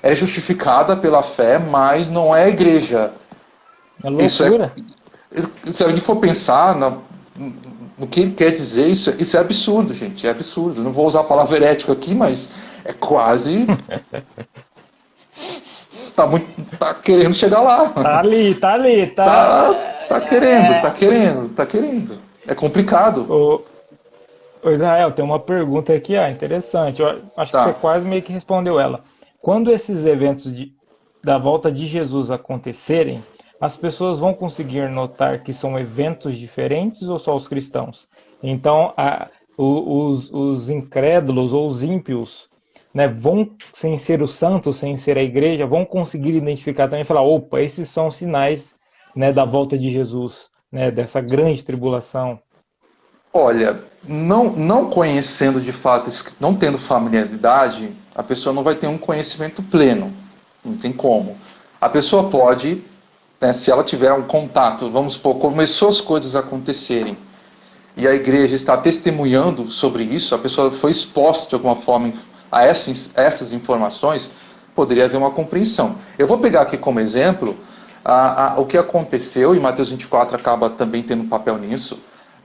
é justificada pela fé, mas não é igreja. É loucura. Se a gente for pensar no que ele quer dizer, isso é absurdo, gente. É absurdo. Não vou usar a palavra herético aqui, mas é quase... Tá querendo chegar lá. Tá ali. Tá querendo. É complicado. Ô Israel, tem uma pergunta aqui, interessante. Eu acho que você quase meio que respondeu ela. Quando esses eventos da volta de Jesus acontecerem, as pessoas vão conseguir notar que são eventos diferentes ou só os cristãos? Então, os incrédulos ou os ímpios, né, vão, sem ser os santos, sem ser a igreja, vão conseguir identificar também e falar, opa, esses são sinais, né, da volta de Jesus, né, dessa grande tribulação. Olha, não conhecendo de fato, não tendo familiaridade, a pessoa não vai ter um conhecimento pleno. Não tem como. A pessoa pode, né, se ela tiver um contato, vamos supor, começou as coisas a acontecerem, e a igreja está testemunhando sobre isso, a pessoa foi exposta de alguma forma a essas informações, poderia haver uma compreensão. Eu vou pegar aqui como exemplo o que aconteceu, e Mateus 24 acaba também tendo um papel nisso,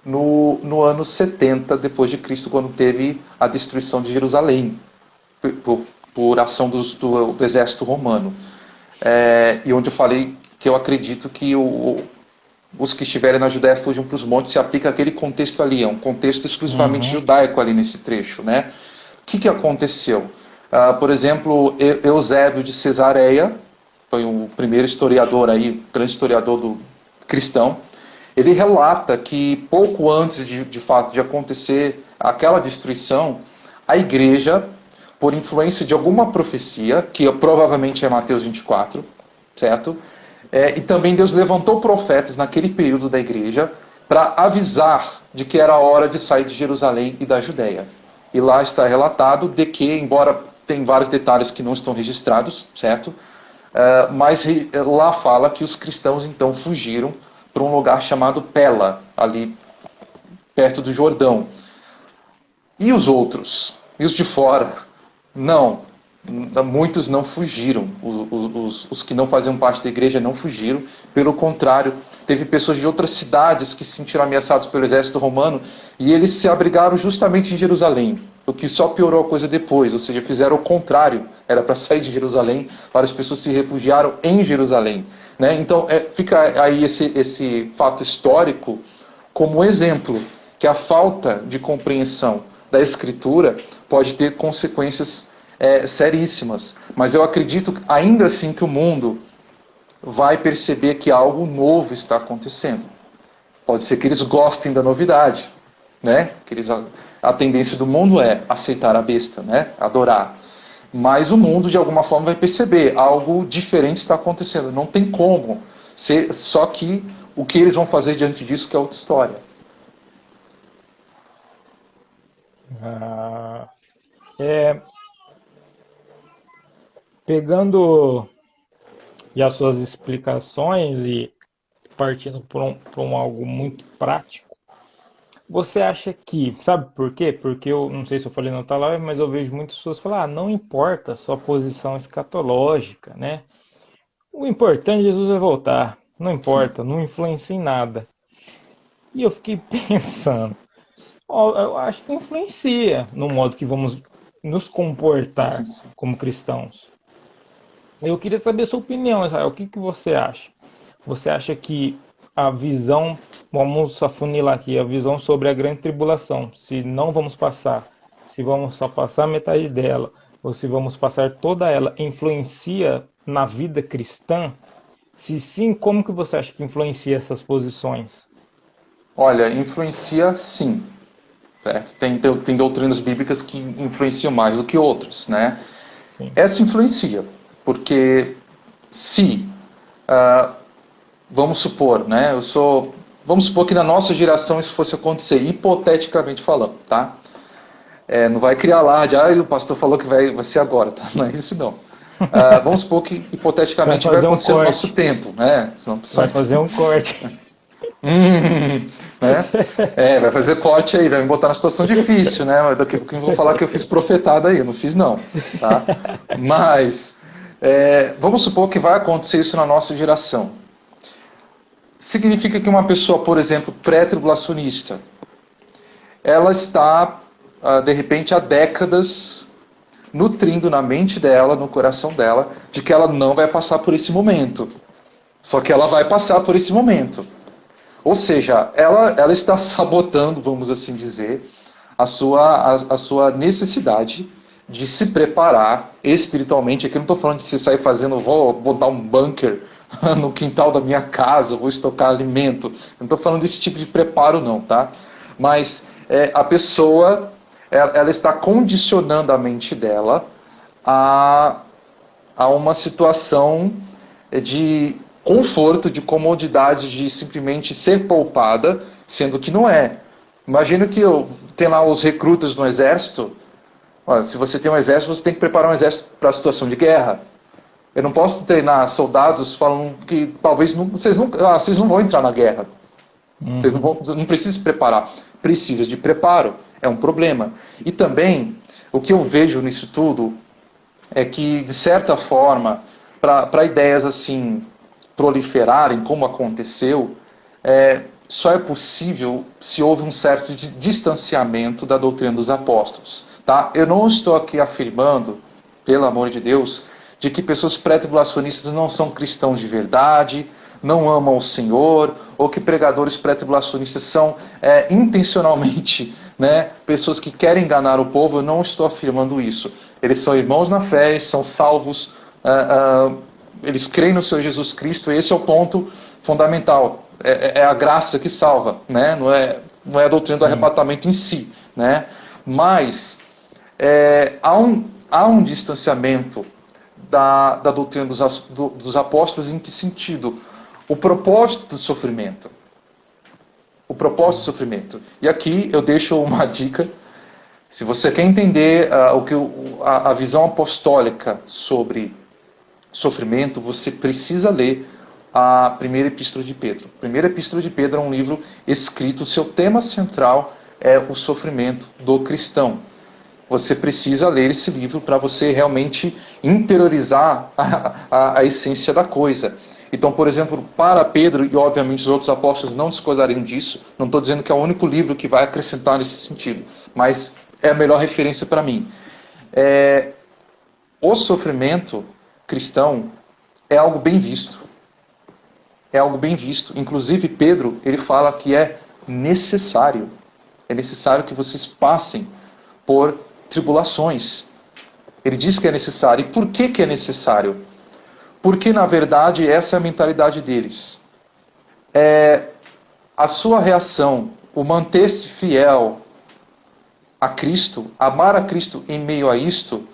no ano 70 depois de Cristo, quando teve a destruição de Jerusalém, por ação do exército romano. E onde eu falei que eu acredito que os que estiverem na Judéia fujam para os montes, se aplica aquele contexto ali, é um contexto exclusivamente judaico ali nesse trecho, né? O que aconteceu? Por exemplo, Eusébio de Cesareia, foi o primeiro historiador aí, grande historiador do cristão, ele relata que pouco antes de fato de acontecer aquela destruição, a igreja, por influência de alguma profecia, que provavelmente é Mateus 24, certo? E também Deus levantou profetas naquele período da igreja para avisar de que era a hora de sair de Jerusalém e da Judéia. E lá está relatado de que, embora tem vários detalhes que não estão registrados, certo? Mas lá fala que os cristãos então fugiram para um lugar chamado Pela, ali perto do Jordão. E os outros? E os de fora? Não. Muitos não fugiram. Os que não faziam parte da igreja não fugiram. Pelo contrário, teve pessoas de outras cidades que se sentiram ameaçados pelo exército romano e eles se abrigaram justamente em Jerusalém, o que só piorou a coisa depois, ou seja, fizeram o contrário. Era para sair de Jerusalém, várias pessoas se refugiaram em Jerusalém. Né? Então, fica aí esse fato histórico como exemplo que a falta de compreensão da Escritura pode ter consequências seríssimas. Mas eu acredito ainda assim que o mundo vai perceber que algo novo está acontecendo. Pode ser que eles gostem da novidade, né? A tendência do mundo é aceitar a besta, né? Adorar. Mas o mundo, de alguma forma, vai perceber algo diferente está acontecendo. Não tem como. Só que o que eles vão fazer diante disso que é outra história. Pegando e as suas explicações e partindo para algo muito prático, você acha que, sabe por quê? Porque eu não sei se eu falei na outra live, mas eu vejo muitas pessoas falar, não importa a sua posição escatológica, né? O importante é Jesus vai voltar, não importa, não influencia em nada. E eu fiquei pensando, ó, eu acho que influencia no modo que vamos nos comportar como cristãos. Eu queria saber a sua opinião, Israel. O que você acha? Você acha que a visão, vamos afunilar aqui, a visão sobre a grande tribulação, se não vamos passar, se vamos só passar metade dela, ou se vamos passar toda ela, influencia na vida cristã? Se sim, como que você acha que influencia essas posições? Olha, influencia sim. Certo? Tem doutrinas bíblicas que influenciam mais do que outras, né? Sim. Essa influencia, porque se, vamos supor, né? Vamos supor que na nossa geração isso fosse acontecer, hipoteticamente falando, tá? Não vai criar alarde, o pastor falou que vai ser agora, tá? Não é isso não. Vamos supor que hipoteticamente vai acontecer no nosso tempo, né? Vai fazer um corte. Né? Vai fazer corte aí, vai me botar na situação difícil, né? Mas daqui a pouquinho eu vou falar que eu fiz profetada aí, eu não fiz não, tá? Mas vamos supor que vai acontecer isso na nossa geração. Significa que uma pessoa, por exemplo, pré-tribulacionista, ela está, de repente, há décadas nutrindo na mente dela, no coração dela, de que ela não vai passar por esse momento. Só que ela vai passar por esse momento. Ou seja, ela está sabotando, vamos assim dizer, a sua necessidade de se preparar espiritualmente. Aqui eu não estou falando de você sair fazendo, vou botar um bunker no quintal da minha casa, vou estocar alimento. Eu não estou falando desse tipo de preparo não, tá? Mas a pessoa, ela está condicionando a mente dela a uma situação de conforto, de comodidade, de simplesmente ser poupada, sendo que não é. Imagina que tem lá os recrutas no exército. Olha, se você tem um exército, você tem que preparar um exército para a situação de guerra. Eu não posso treinar soldados falando que talvez vocês não vão entrar na guerra. Vocês não precisam se preparar. Precisa de preparo. É um problema. E também, o que eu vejo nisso tudo é que, de certa forma, para ideias assim proliferarem, como aconteceu, só é possível se houve um certo distanciamento da doutrina dos apóstolos. Tá? Eu não estou aqui afirmando, pelo amor de Deus, de que pessoas pré-tribulacionistas não são cristãos de verdade, não amam o Senhor, ou que pregadores pré-tribulacionistas são intencionalmente, né, pessoas que querem enganar o povo. Eu não estou afirmando isso. Eles são irmãos na fé, eles são salvos, eles creem no Senhor Jesus Cristo, e esse é o ponto fundamental. É a graça que salva, né? Não é a doutrina do arrebatamento em si, né? Mas há um distanciamento da doutrina dos apóstolos. Em que sentido? O propósito do sofrimento. O propósito do sofrimento. E aqui eu deixo uma dica. Se você quer entender a visão apostólica sobre sofrimento, você precisa ler a primeira epístola de Pedro. A primeira epístola de Pedro é um livro escrito, o seu tema central é o sofrimento do cristão. Você precisa ler esse livro para você realmente interiorizar a essência da coisa. Então, por exemplo, para Pedro, e obviamente os outros apóstolos não discordariam disso, não estou dizendo que é o único livro que vai acrescentar nesse sentido, mas é a melhor referência para mim. O sofrimento cristão é algo bem visto. É algo bem visto. Inclusive, Pedro, ele fala que é necessário. É necessário que vocês passem por tribulações. Ele diz que é necessário. E por que é necessário? Porque, na verdade, essa é a mentalidade deles. A sua reação o manter-se fiel a Cristo, amar a Cristo em meio a isto,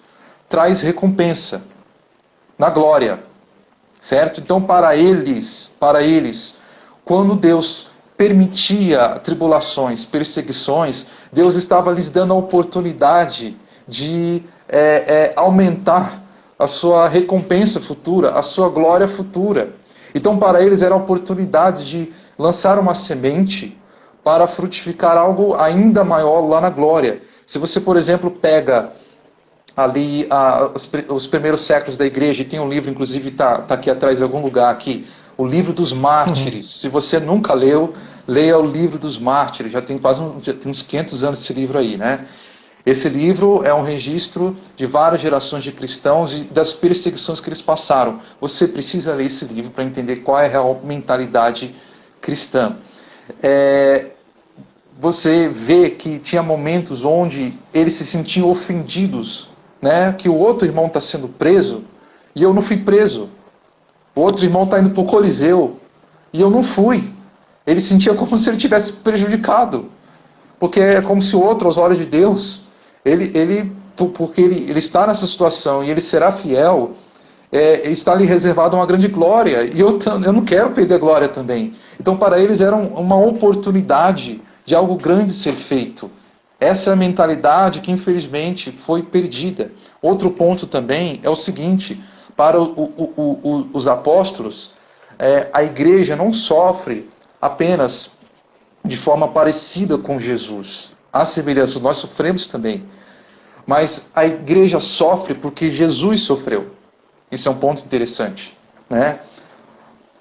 traz recompensa na glória, certo? Então, para eles, quando Deus permitia tribulações, perseguições, Deus estava lhes dando a oportunidade de aumentar a sua recompensa futura, a sua glória futura. Então, para eles era a oportunidade de lançar uma semente para frutificar algo ainda maior lá na glória. Se você, por exemplo, pega ali os primeiros séculos da igreja, e tem um livro, inclusive está aqui atrás em algum lugar aqui, o livro dos mártires. Se você nunca leu, leia o livro dos mártires. Já tem uns 500 anos esse livro aí, né? Esse livro é um registro de várias gerações de cristãos e das perseguições que eles passaram. Você precisa ler esse livro para entender qual é a real mentalidade cristã. Você vê que tinha momentos onde eles se sentiam ofendidos, né? Que o outro irmão está sendo preso e eu não fui preso. O outro irmão está indo para o Coliseu e eu não fui. Ele sentia como se ele tivesse prejudicado. Porque é como se o outro, aos olhos de Deus, porque ele está nessa situação e ele será fiel, está lhe reservado uma grande glória. E eu não quero perder glória também. Então, para eles era uma oportunidade de algo grande ser feito. Essa é a mentalidade que, infelizmente, foi perdida. Outro ponto também é o seguinte: para os apóstolos, a igreja não sofre apenas de forma parecida com Jesus. Há semelhança, nós sofremos também. Mas a igreja sofre porque Jesus sofreu. Isso é um ponto interessante, né?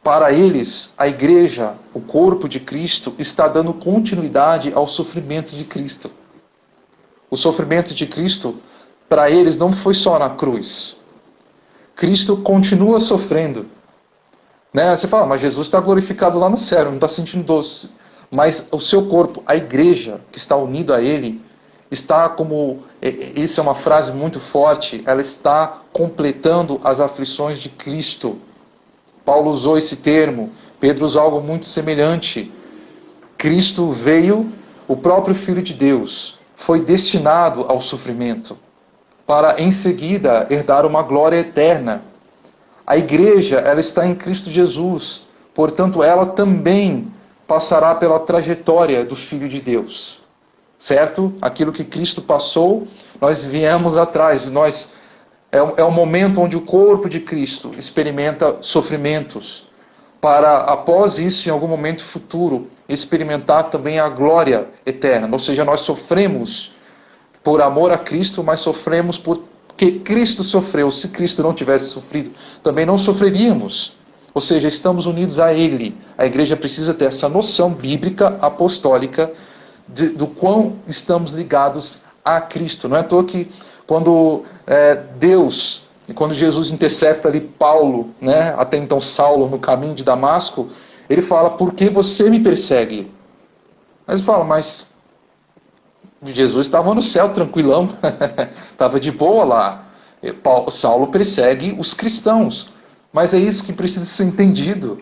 Para eles, a igreja, o corpo de Cristo, está dando continuidade ao sofrimento de Cristo. O sofrimento de Cristo, para eles, não foi só na cruz. Cristo continua sofrendo. Né? Você fala, mas Jesus está glorificado lá no céu, não está sentindo doce. Mas o seu corpo, a igreja que está unida a Ele, está como... Isso é uma frase muito forte, ela está completando as aflições de Cristo. Paulo usou esse termo, Pedro usou algo muito semelhante. Cristo veio, o próprio Filho de Deus, foi destinado ao sofrimento, para em seguida herdar uma glória eterna. A igreja, ela está em Cristo Jesus, portanto ela também passará pela trajetória do Filho de Deus. Certo? Aquilo que Cristo passou, nós viemos atrás, é o momento onde o corpo de Cristo experimenta sofrimentos, para após isso, em algum momento futuro, experimentar também a glória eterna. Ou seja, nós sofremos por amor a Cristo, mas sofremos porque Cristo sofreu. Se Cristo não tivesse sofrido, também não sofreríamos. Ou seja, estamos unidos a Ele. A igreja precisa ter essa noção bíblica, apostólica, do quão estamos ligados a Cristo. Não é à toa que quando Deus, e quando Jesus intercepta ali Paulo, né, até então Saulo, no caminho de Damasco, ele fala, por que você me persegue? Mas ele fala, mas Jesus estava no céu, tranquilão, estava de boa lá. Saulo persegue os cristãos. Mas é isso que precisa ser entendido.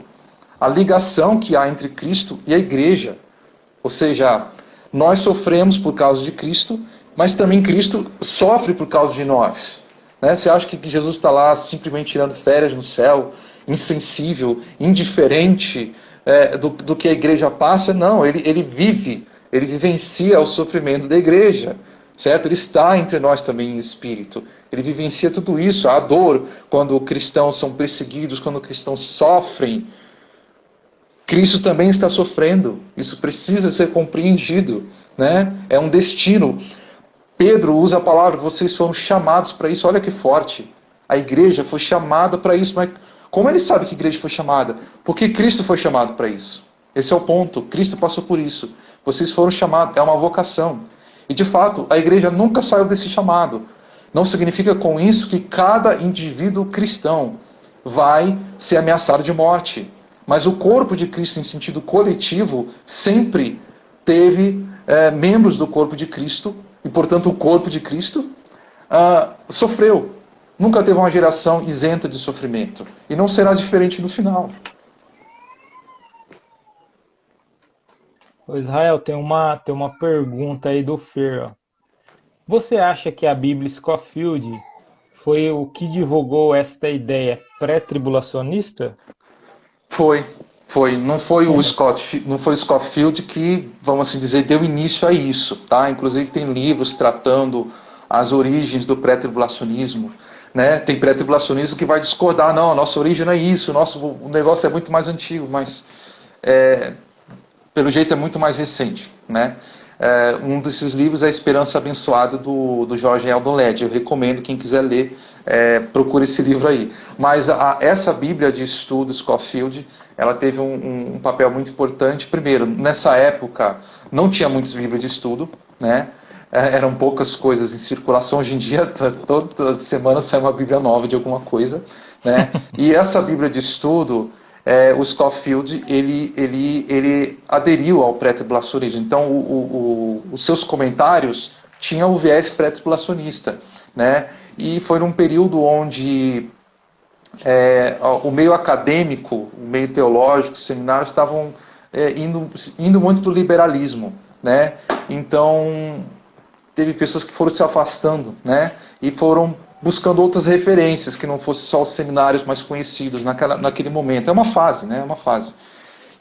A ligação que há entre Cristo e a igreja. Ou seja, nós sofremos por causa de Cristo, mas também Cristo sofre por causa de nós. Né? Você acha que Jesus está lá simplesmente tirando férias no céu, insensível, indiferente do que a igreja passa? Não, ele vivencia o sofrimento da igreja. Certo? Ele está entre nós também em espírito. Ele vivencia tudo isso, a dor, quando cristãos são perseguidos, quando cristãos sofrem. Cristo também está sofrendo. Isso precisa ser compreendido. Né? É um destino. Pedro usa a palavra, vocês foram chamados para isso. Olha que forte. A igreja foi chamada para isso. Mas como ele sabe que a igreja foi chamada? Porque Cristo foi chamado para isso. Esse é o ponto. Cristo passou por isso. Vocês foram chamados. É uma vocação. E de fato, a igreja nunca saiu desse chamado. Não significa com isso que cada indivíduo cristão vai ser ameaçado de morte. Mas o corpo de Cristo, em sentido coletivo, sempre teve membros do corpo de Cristo, e portanto o corpo de Cristo sofreu. Nunca teve uma geração isenta de sofrimento. E não será diferente no final. Ô, Israel, tem uma pergunta aí do Fer, ó. Você acha que a Bíblia Scofield foi o que divulgou esta ideia pré-tribulacionista? Foi, foi. Não foi o Scofield que, vamos assim dizer, deu início a isso, tá? Inclusive tem livros tratando as origens do pré-tribulacionismo, né? Tem pré-tribulacionismo que vai discordar, não, a nossa origem não é isso, o negócio é muito mais antigo, mas pelo jeito é muito mais recente, né? Um desses livros é A Esperança Abençoada, do George Eldon Led. Eu recomendo, quem quiser ler, procure esse livro aí. Mas essa Bíblia de estudo, Scofield, ela teve um papel muito importante. Primeiro, nessa época, não tinha muitos livros de estudo, né? Eram poucas coisas em circulação. Hoje em dia, toda semana sai uma Bíblia nova de alguma coisa, né? E essa Bíblia de estudo, o Scofield, ele aderiu ao pré-tribulacionismo. Então, os seus comentários tinham o viés pré-tribulacionista, né? E foi num período onde o meio acadêmico, o meio teológico, os seminários estavam indo muito para o liberalismo, né? Então, teve pessoas que foram se afastando, né? E foram buscando outras referências, que não fossem só os seminários mais conhecidos naquele momento. É uma fase, né? É uma fase.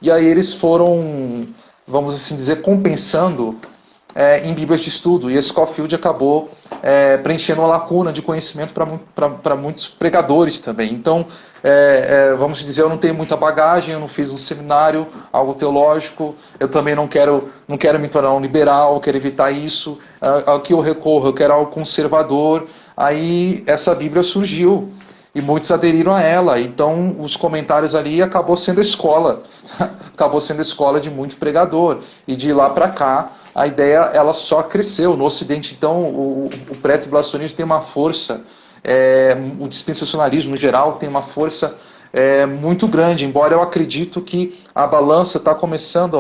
E aí eles foram, vamos assim dizer, compensando em Bíblias de estudo. E a Scofield acabou preenchendo uma lacuna de conhecimento para muitos pregadores também. Então, vamos dizer, eu não tenho muita bagagem, eu não fiz um seminário, algo teológico, eu também não quero me tornar um liberal, eu quero evitar isso. Aqui eu recorro, eu quero algo conservador. Aí essa Bíblia surgiu e muitos aderiram a ela. Então os comentários ali acabou sendo a escola, acabou sendo a escola de muito pregador. E de lá para cá a ideia ela só cresceu no Ocidente. Então o pré-tribulacionismo tem uma força, o dispensacionalismo no geral tem uma força muito grande. Embora eu acredito que a balança está começando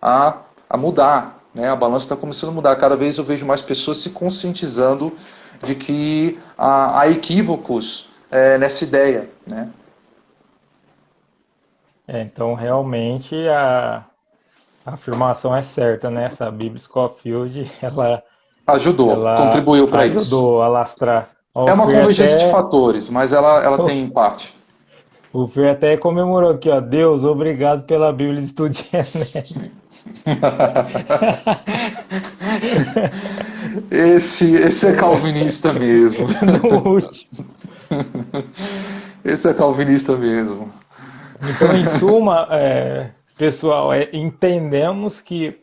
a mudar, né? A balança está começando a mudar. Cada vez eu vejo mais pessoas se conscientizando de que há equívocos nessa ideia, né? Então, realmente, a afirmação é certa, né? Essa Bíblia Scofield, Ajudou, ela contribuiu para isso. ajudou a lastrar. Ó, É uma convergência de fatores, mas ela tem parte. O Fer até comemorou aqui, ó. Deus, obrigado pela Bíblia de Estudo de Enem. Esse é calvinista mesmo. No último. Esse é calvinista mesmo. Então, em suma, pessoal, entendemos que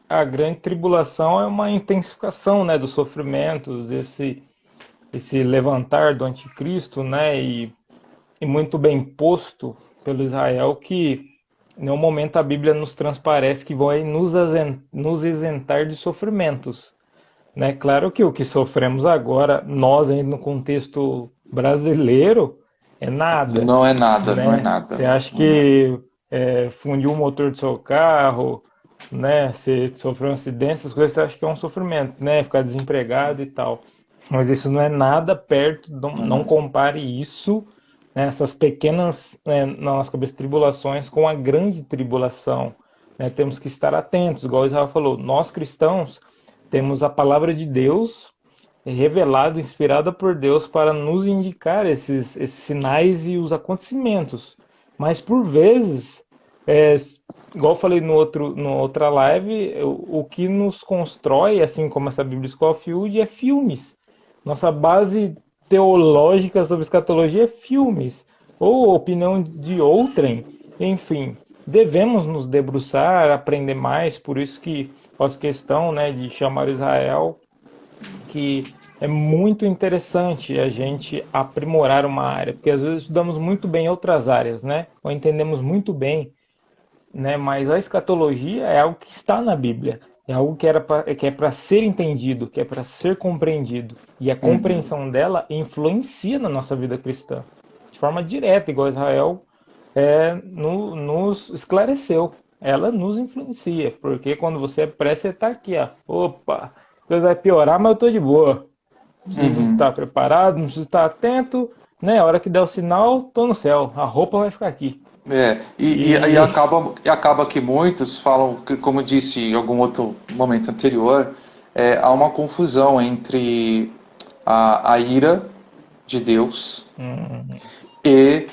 a grande tribulação é uma intensificação, né, dos sofrimentos, esse levantar do anticristo, né, e muito bem posto pelo Israel que em nenhum momento a Bíblia nos transparece que vai nos isentar de sofrimentos, né? Claro que o que sofremos agora, nós ainda no contexto brasileiro, é nada, Não é nada, né? não é nada. Você acha que fundiu o motor do seu carro, né? Você sofreu um acidente, essas coisas você acha que é um sofrimento, né? Ficar desempregado e tal. Mas isso não é nada perto, não compare isso, né, essas pequenas, né, na nossa cabeça, tribulações com a grande tribulação. Né? Temos que estar atentos, igual o Israel falou, nós cristãos temos a palavra de Deus revelada, inspirada por Deus para nos indicar esses sinais e os acontecimentos. Mas por vezes, igual eu falei no outra live, o que nos constrói, assim como essa Bíblia Scofield, é filmes. Nossa base teológica sobre escatologia é filmes, ou opinião de outrem, enfim. Devemos nos debruçar, aprender mais, por isso que faço questão, né, de chamar Israel, que é muito interessante a gente aprimorar uma área, porque às vezes estudamos muito bem outras áreas, né, ou entendemos muito bem, né, mas a escatologia é algo que está na Bíblia. É algo que é para ser entendido, que é para ser compreendido. E a compreensão dela influencia na nossa vida cristã. De forma direta, igual Israel nos esclareceu. Ela nos influencia. Porque quando você é pré, você está aqui. Ó. Opa, a coisa vai piorar, mas eu estou de boa. Preciso estar preparado, não preciso estar atento. Né? A hora que der o sinal, estou no céu. A roupa vai ficar aqui. E acaba que muitos falam, que, como eu disse em algum outro momento anterior, há uma confusão entre a ira de Deus Hum, e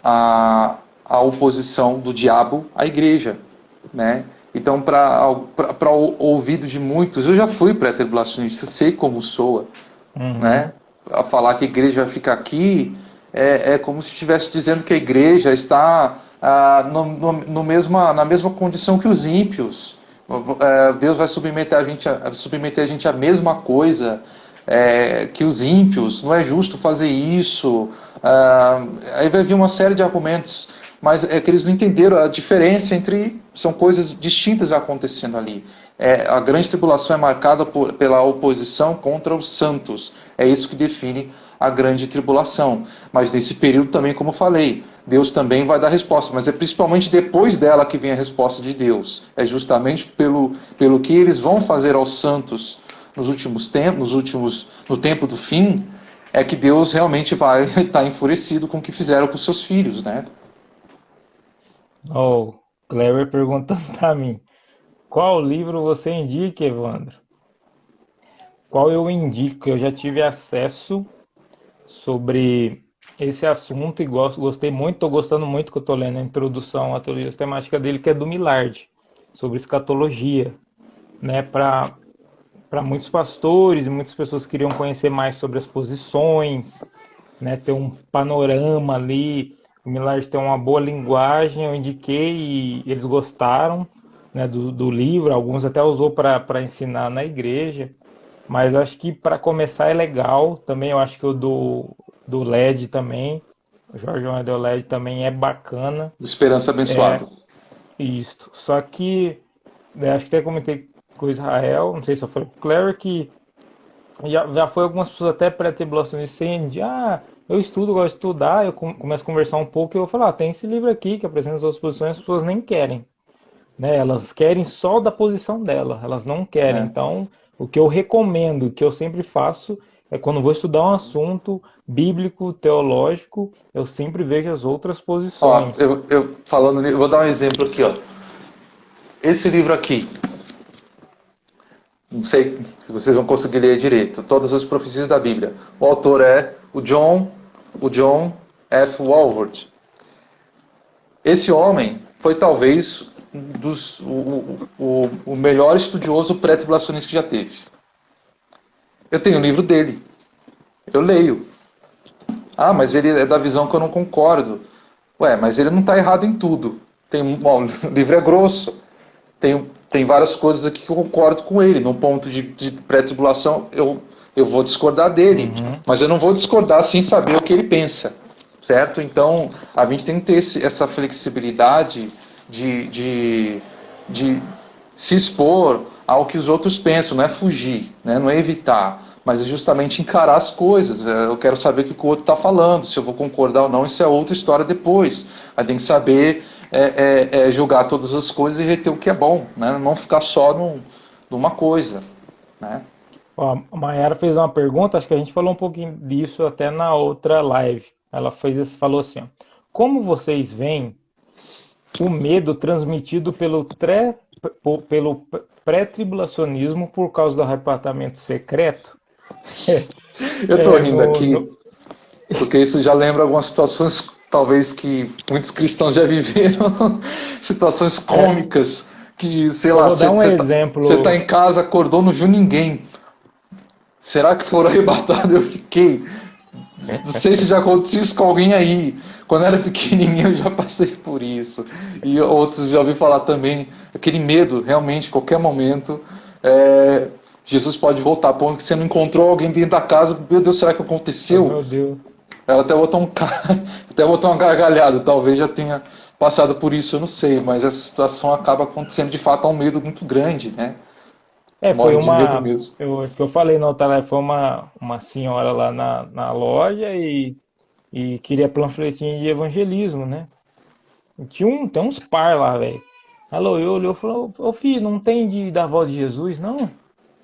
a oposição do diabo à igreja, né? Então, para o ouvido de muitos, eu já fui pré-tribulacionista, sei como soa, uhum. né? A falar que a igreja fica aqui é como se estivesse dizendo que a igreja está na mesma condição que os ímpios. Deus vai submeter a gente à mesma coisa que os ímpios. Não é justo fazer isso. Aí vai vir uma série de argumentos, mas é que eles não entenderam a diferença entre... São coisas distintas acontecendo ali. A grande tribulação é marcada pela oposição contra os santos. É isso que define a grande tribulação. Mas nesse período também, como falei, Deus também vai dar resposta. Mas é principalmente depois dela que vem a resposta de Deus. É justamente pelo que eles vão fazer aos santos nos últimos tempos, no tempo do fim, é que Deus realmente vai estar enfurecido com o que fizeram com os seus filhos, né? Oh, Clever perguntando para mim, qual livro você indica, Evandro? Qual eu indico? Eu já tive acesso sobre esse assunto e gostei muito, estou gostando muito que eu estou lendo a introdução à teoria sistemática dele, que é do Millard, sobre escatologia, né? Para muitos pastores e muitas pessoas que queriam conhecer mais sobre as posições, né? Ter um panorama ali. O Millard tem uma boa linguagem, eu indiquei e eles gostaram, né, do livro. Alguns até usou para ensinar na igreja. Mas eu acho que para começar é legal. Também eu acho que o do LED também, o Jorge Wendel LED também é bacana. Esperança abençoada. Isto. Só que acho que até comentei com o Israel, não sei se eu falei com o Claire, que já foi algumas pessoas até pré-tribulacionistas sem de, eu estudo, gosto de estudar, eu começo a conversar um pouco e eu vou falar, tem esse livro aqui que apresenta as outras posições, as pessoas nem querem, né? Elas querem só da posição dela, elas não querem. Né? Então, o que eu recomendo, o que eu sempre faço, é quando vou estudar um assunto bíblico, teológico, eu sempre vejo as outras Ó, posições. eu vou dar um exemplo aqui, ó. Esse livro aqui, não sei se vocês vão conseguir ler direito, Todas as Profecias da Bíblia. O autor é o John F. Walvoord. Esse homem foi talvez o melhor estudioso pré-tribulacionista que já teve. Eu tenho o livro dele. Eu leio. Mas ele é da visão que eu não concordo. Mas ele não está errado em tudo. O livro é grosso. Tem várias coisas aqui que eu concordo com ele. Num ponto de pré-tribulação, eu vou discordar dele. Uhum. Mas eu não vou discordar sem saber o que ele pensa. Certo? Então, a gente tem que ter essa flexibilidade de se expor ao que os outros pensam. Não é fugir, né? Não é evitar. Mas é justamente encarar as coisas. Eu quero saber o que o outro está falando. Se eu vou concordar ou não, isso é outra história depois. Aí tem que saber julgar todas as coisas e reter o que é bom, né? Não ficar só numa coisa, né? Ó, a Mayara fez uma pergunta, acho que a gente falou um pouquinho disso até na outra live. Ela falou assim, ó, como vocês veem o medo transmitido pelo pré-tribulacionismo por causa do arrebatamento secreto? Eu estou rindo No, aqui, porque isso já lembra algumas situações, talvez, que muitos cristãos já viveram, situações cômicas, que, sei só lá, vou dar um exemplo. você está em casa, acordou, não viu ninguém. Será que foram arrebatados? Eu fiquei... Não sei se já aconteceu isso com alguém aí. Quando eu era pequenininho eu já passei por isso. E outros já ouvi falar também. Aquele medo, realmente, qualquer momento, Jesus pode voltar a ponto que você não encontrou alguém dentro da casa. Meu Deus, será que Oh, aconteceu? meu Deus. Ela até botou até botou uma gargalhada. Talvez já tenha passado por isso, eu não sei. Mas essa situação acaba acontecendo de fato, há um medo muito grande, né? Foi Morre de medo mesmo. acho que eu falei na outra live, foi uma senhora lá na loja e queria panfletinho de evangelismo, né? E tem uns par lá, velho. Ela olhou e falou, ô filho, não tem da voz de Jesus, não?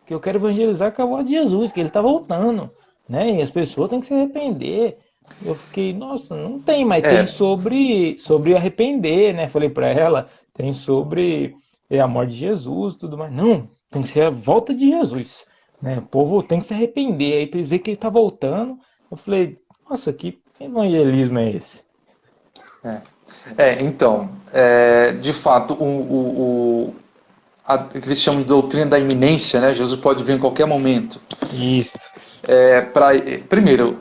Que eu quero evangelizar com a voz de Jesus, que ele tá voltando, né? E as pessoas têm que se arrepender. Eu fiquei, nossa, não tem, mas tem sobre arrepender, né? Falei pra ela, tem sobre a morte de Jesus, tudo mais. Não, tem que ser a volta de Jesus, né? O povo tem que se arrepender aí pra eles verem que ele tá voltando. Eu falei, nossa, que evangelismo é esse? É, então, de fato, que eles chamam de doutrina da iminência, né? Jesus pode vir em qualquer momento. Isso. Primeiro,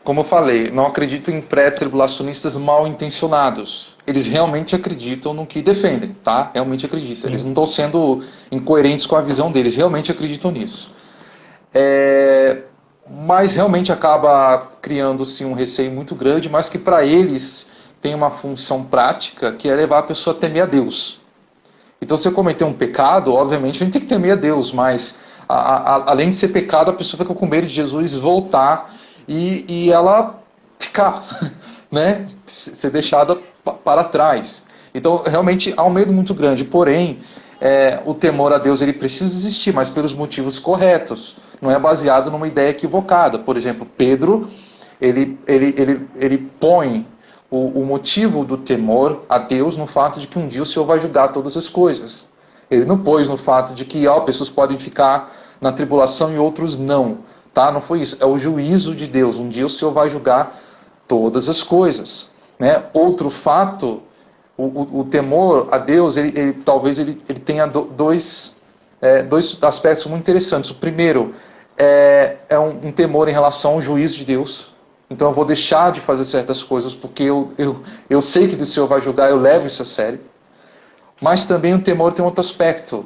como eu falei, não acredito em pré-tribulacionistas mal intencionados. Eles realmente acreditam no que defendem, tá? Realmente acreditam. Eles Sim. não estão sendo incoerentes com a visão deles, realmente acreditam nisso. É, mas realmente acaba criando-se um receio muito grande, mas que para eles tem uma função prática, que é levar a pessoa a temer a Deus. Então, se eu cometer um pecado, obviamente a gente tem que temer a Deus, mas além de ser pecado, a pessoa fica com medo de Jesus voltar e ela ficar, né, ser deixada para trás. Então, realmente há um medo muito grande. Porém, o temor a Deus ele precisa existir, mas pelos motivos corretos. Não é baseado numa ideia equivocada. Por exemplo, Pedro, ele põe o motivo do temor a Deus no fato de que um dia o Senhor vai julgar todas as coisas. Ele não pôs no fato de que pessoas podem ficar na tribulação e outros não. Tá? Não foi isso. É o juízo de Deus. Um dia o Senhor vai julgar todas as coisas. Né? Outro fato, o temor a Deus, talvez ele tenha dois aspectos muito interessantes. O primeiro é um temor em relação ao juízo de Deus. Então eu vou deixar de fazer certas coisas porque eu sei que o Senhor vai julgar, eu levo isso a sério. Mas também o temor tem outro aspecto.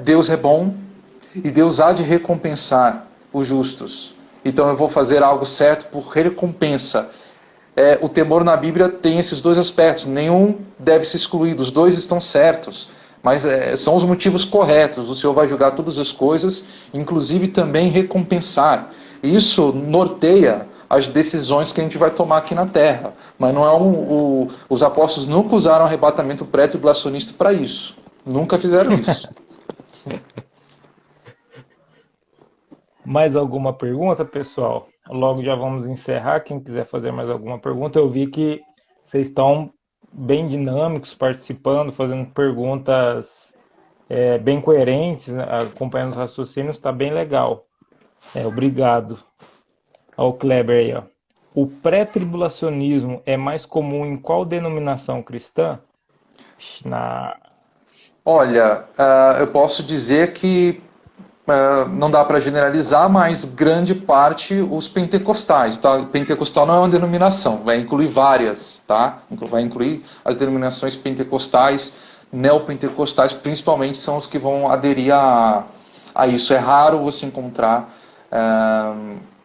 Deus é bom e Deus há de recompensar os justos. Então eu vou fazer algo certo por recompensa. O temor na Bíblia tem esses dois aspectos. Nenhum deve ser excluído, os dois estão certos. Mas são os motivos corretos. O Senhor vai julgar todas as coisas, inclusive também recompensar. Isso norteia as decisões que a gente vai tomar aqui na Terra. Mas não é os apóstolos nunca usaram arrebatamento pré-tribulacionista para isso. Nunca fizeram isso. Mais alguma pergunta, pessoal? Logo já vamos encerrar. Quem quiser fazer mais alguma pergunta, eu vi que vocês estão bem dinâmicos, participando, fazendo perguntas bem coerentes, né, acompanhando os raciocínios, está bem legal. Obrigado ao Kleber aí, ó. O pré-tribulacionismo é mais comum em qual denominação cristã? Na... Olha, eu posso dizer que não dá para generalizar, mas grande parte os pentecostais. Tá? Pentecostal não é uma denominação, vai incluir várias, tá? Vai incluir as denominações pentecostais, neopentecostais, principalmente são os que vão aderir a isso. É raro você encontrar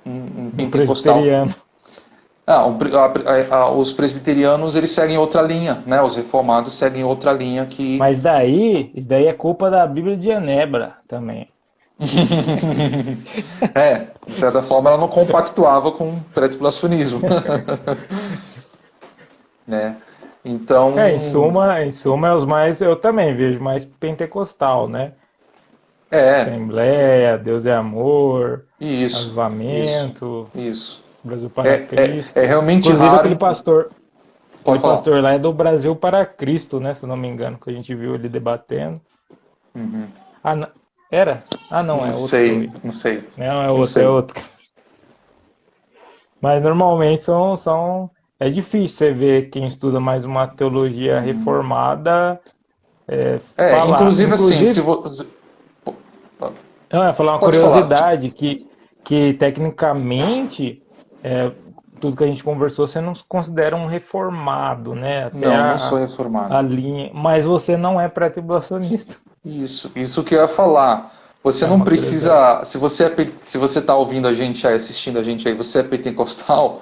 um pentecostal. Presbiteriano. Os presbiterianos eles seguem outra linha, né? Os reformados seguem outra linha que. Mas isso daí é culpa da Bíblia de Genebra também. De certa forma ela não compactuava com o pré-tribulacionismo. Né? Então. Em suma é os mais, eu também vejo mais pentecostal, né? Assembleia, Deus é amor, isso, avivamento, isso. Brasil para Cristo. Realmente inclusive raro. Aquele pastor lá é do Brasil para Cristo, né? Se não me engano, que a gente viu ele debatendo. Uhum. Era? Não, é outro. Não sei. Não, é outro, é outro. Mas normalmente é difícil você ver quem estuda mais uma teologia reformada falar. Inclusive assim, se você... Não, é falar uma curiosidade que tecnicamente tudo que a gente conversou, você não se considera um reformado, né? Até não sou reformado. A linha, mas você não é pré-tribulacionista. Isso que eu ia falar. Você não precisa, se você está ouvindo a gente aí, assistindo a gente aí, você é pentecostal,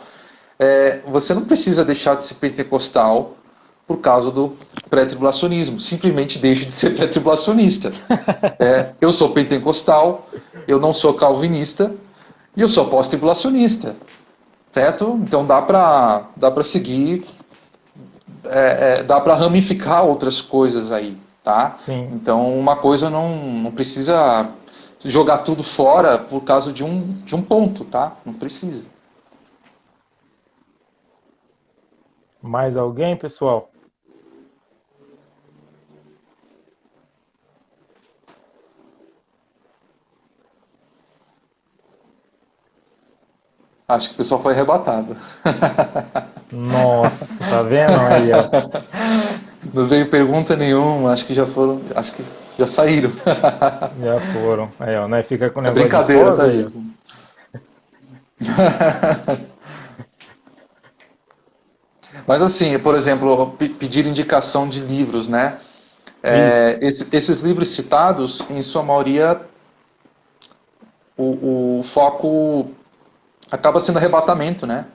você não precisa deixar de ser pentecostal por causa do pré-tribulacionismo. Simplesmente deixe de ser pré-tribulacionista. Eu sou pentecostal, eu não sou calvinista e eu sou pós-tribulacionista. Certo? Então dá para seguir, dá para ramificar outras coisas aí, tá? Sim. Então uma coisa não precisa jogar tudo fora por causa de um ponto, tá? Não precisa. Mais alguém, pessoal? Acho que o pessoal foi arrebatado. Nossa, tá vendo aí, ó? Não veio pergunta nenhuma, acho que já foram, acho que já saíram. Já foram. Aí, ó, né? Fica com o É negócio de brincadeira, pós tá, aí, ó. gente? Mas assim, por exemplo, pedir indicação de livros, né? Isso. Esses livros citados, em sua maioria, o foco acaba sendo arrebatamento, né?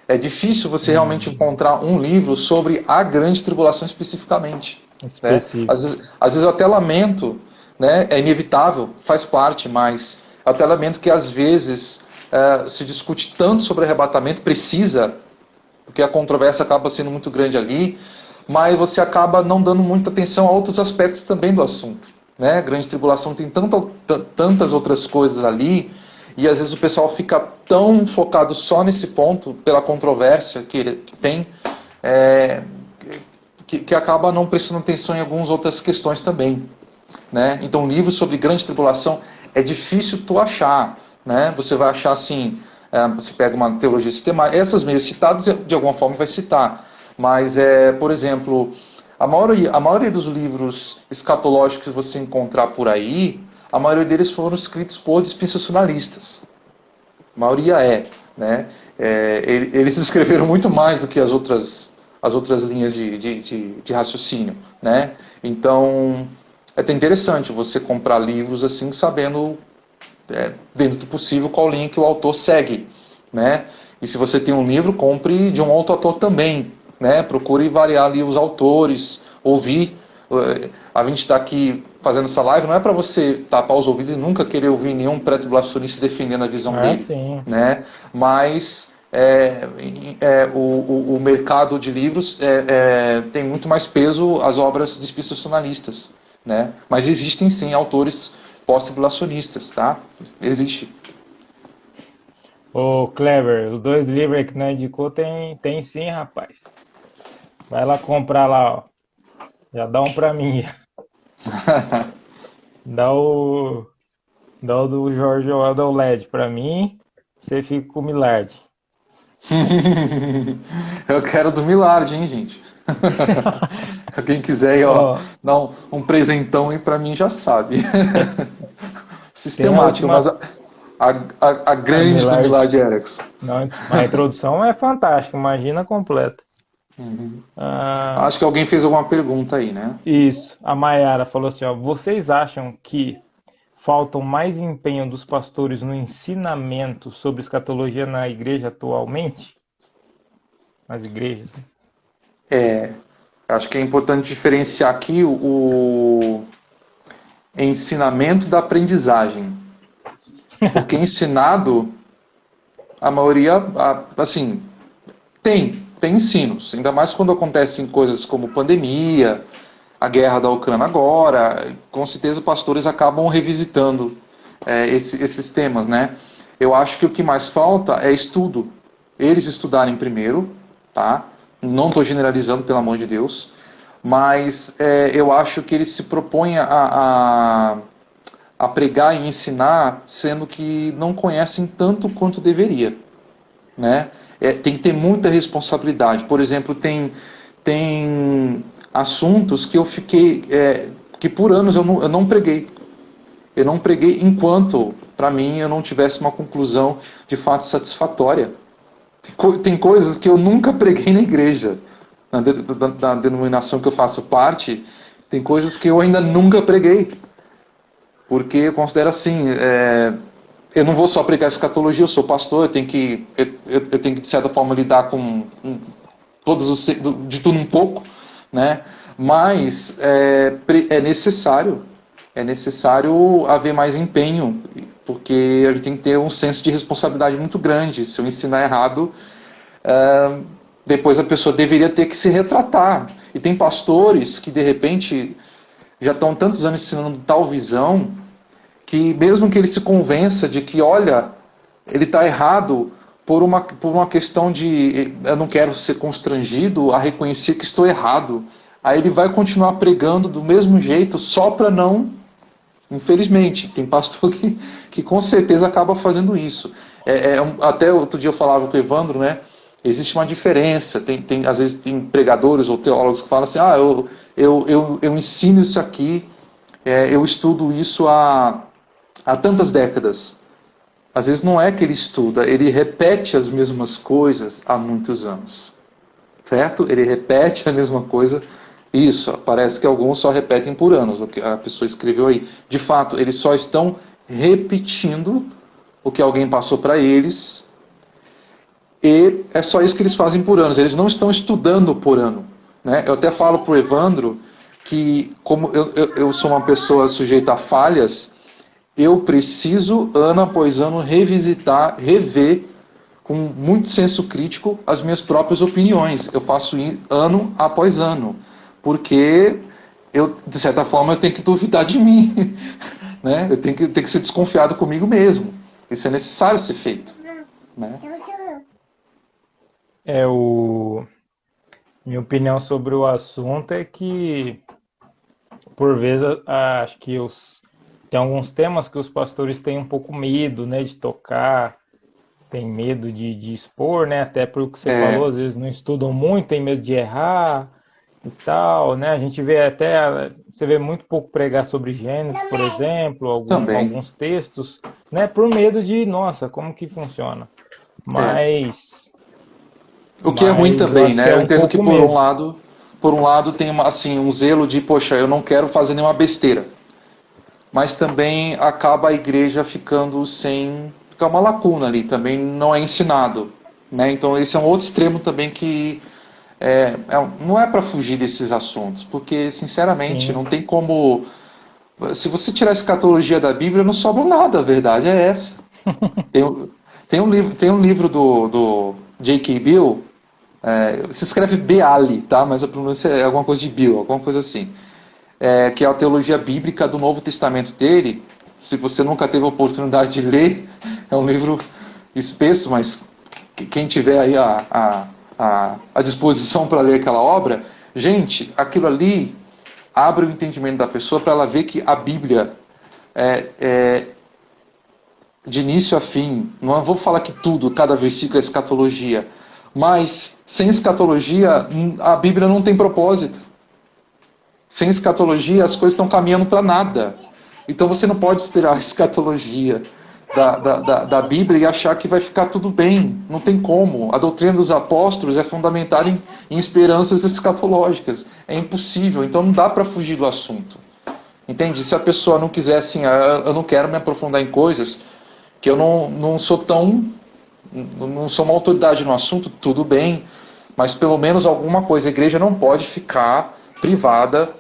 É difícil você realmente Hum, encontrar um livro sobre a grande tribulação especificamente, né? específico. Às vezes eu até lamento, né? É inevitável, faz parte, mas eu até lamento que às vezes se discute tanto sobre arrebatamento, precisa, porque a controvérsia acaba sendo muito grande ali, mas você acaba não dando muita atenção a outros aspectos também do assunto, né? Grande tribulação tem tantas outras coisas ali, e às vezes o pessoal fica tão focado só nesse ponto, pela controvérsia que tem, é, que acaba não prestando atenção em algumas outras questões também, né? Então, livros sobre grande tribulação é difícil tu achar, né? Você vai achar assim, você pega uma teologia sistemática, essas meias citadas de alguma forma vai citar, mas por exemplo, a maioria dos livros escatológicos que você encontrar por aí, a maioria deles foram escritos por dispensacionalistas. A maioria né? Eles escreveram muito mais do que as outras linhas de raciocínio, né? Então, é até interessante você comprar livros assim, sabendo, dentro do possível, qual linha que o autor segue, né? E se você tem um livro, compre de um outro autor também, né? Procure variar ali os autores, ouvir. A gente está aqui fazendo essa live, não é para você tapar os ouvidos e nunca querer ouvir nenhum pré-tribulacionista defendendo a visão Ah, dele, sim. né? Mas o mercado de livros tem muito mais peso as obras dispensacionalistas, né? Mas existem sim autores pós-tribulacionistas, tá? Existe. Ô, Clever, os dois livros aí que nós indicou tem sim, rapaz. Vai lá comprar lá, ó. Já dá um pra mim. Dá o, dá o do Jorge Orwell LED pra mim. Você fica com o Millard. Eu quero do Milard, hein, gente? Quem quiser aí, ó, Ó, dar um presentão aí pra mim já sabe. tem a Sistemática, mas última. a A grande do Millard. Milard Erickson. Não, a introdução é fantástica, imagina a completa. Uhum. Ah, Acho que alguém fez alguma pergunta aí, né? isso. A Mayara falou assim: ó, vocês acham que faltam mais empenho dos pastores no ensinamento sobre escatologia na igreja atualmente? Nas igrejas, né? É, acho que é importante diferenciar aqui o ensinamento da aprendizagem. Porque ensinado, a maioria, assim, tem ensinos. Ainda mais quando acontecem coisas como pandemia, a guerra da Ucrânia agora, com certeza pastores acabam revisitando esses temas, né? Eu acho que o que mais falta é estudo. Eles estudarem primeiro, tá? Não estou generalizando, pelo amor de Deus, mas eu acho que eles se propõem a pregar e ensinar, sendo que não conhecem tanto quanto deveria, né? Tem que ter muita responsabilidade. Por exemplo, tem assuntos que eu fiquei, que por anos eu não preguei. Eu não preguei enquanto, para mim, eu não tivesse uma conclusão de fato satisfatória. Tem coisas que eu nunca preguei na igreja, na denominação que eu faço parte, tem coisas que eu ainda nunca preguei. Porque eu considero assim, eu não vou só pregar escatologia, eu sou pastor, eu tenho que de certa forma lidar com todos de tudo um pouco, né? Mas é necessário haver mais empenho, porque a gente tem que ter um senso de responsabilidade muito grande. Se eu ensinar errado, depois a pessoa deveria ter que se retratar. E tem pastores que de repente já estão tantos anos ensinando tal visão que mesmo que ele se convença de que, olha, ele está errado, por uma questão de eu não quero ser constrangido a reconhecer que estou errado. Aí ele vai continuar pregando do mesmo jeito só para não... Infelizmente, tem pastor que com certeza acaba fazendo isso. Até outro dia eu falava com o Evandro, né? Existe uma diferença. Às vezes tem pregadores ou teólogos que falam assim, eu ensino isso aqui, eu estudo isso há tantas décadas. Às vezes não é que ele estuda, ele repete as mesmas coisas há muitos anos. Certo? Ele repete a mesma coisa. Isso, parece que alguns só repetem por anos o que a pessoa escreveu aí. De fato, eles só estão repetindo o que alguém passou para eles, e é só isso que eles fazem por anos. Eles não estão estudando por ano. Né? Eu até falo para o Evandro que, como eu sou uma pessoa sujeita a falhas, eu preciso, ano após ano, revisitar, rever, com muito senso crítico, as minhas próprias opiniões. Eu faço ano após ano. Porque, de certa forma, eu tenho que duvidar de mim. Né? Eu tenho que ser desconfiado comigo mesmo. Isso é necessário ser feito. Né? Minha opinião sobre o assunto é que, por vezes, acho que tem alguns temas que os pastores têm um pouco medo, né, de tocar, tem medo de expor, né, até por que você falou, às vezes não estudam muito, tem medo de errar e tal, né, a gente vê você vê muito pouco pregar sobre Gênesis, por exemplo, alguns textos, né, por medo de, nossa, como que funciona? Mas... O que é ruim também, né? Eu entendo que por um lado tem assim, um zelo de, poxa, eu não quero fazer nenhuma besteira. Mas também acaba a igreja ficando fica uma lacuna ali, também não é ensinado. Né? Então esse é um outro extremo também que não é para fugir desses assuntos, porque sinceramente Sim. não tem como... Se você tirar a escatologia da Bíblia, não sobra nada, a verdade é essa. Tem um livro do J.K. Bill, se escreve Beali, tá? Mas a pronúncia é alguma coisa de Bill, alguma coisa assim. Que é a teologia bíblica do Novo Testamento dele. Se você nunca teve a oportunidade de ler, é um livro espesso, mas quem tiver aí a disposição para ler aquela obra, gente, aquilo ali abre o entendimento da pessoa para ela ver que a Bíblia de início a fim, não vou falar que cada versículo é escatologia, mas sem escatologia a Bíblia não tem propósito. Sem escatologia as coisas estão caminhando para nada. Então você não pode tirar a escatologia da Bíblia e achar que vai ficar tudo bem. Não tem como. A doutrina dos apóstolos é fundamentada em esperanças escatológicas. É impossível. Então não dá para fugir do assunto. Entende? Se a pessoa não quiser assim, eu não quero me aprofundar em coisas que eu não sou não sou uma autoridade no assunto, tudo bem, mas pelo menos alguma coisa. A igreja não pode ficar privada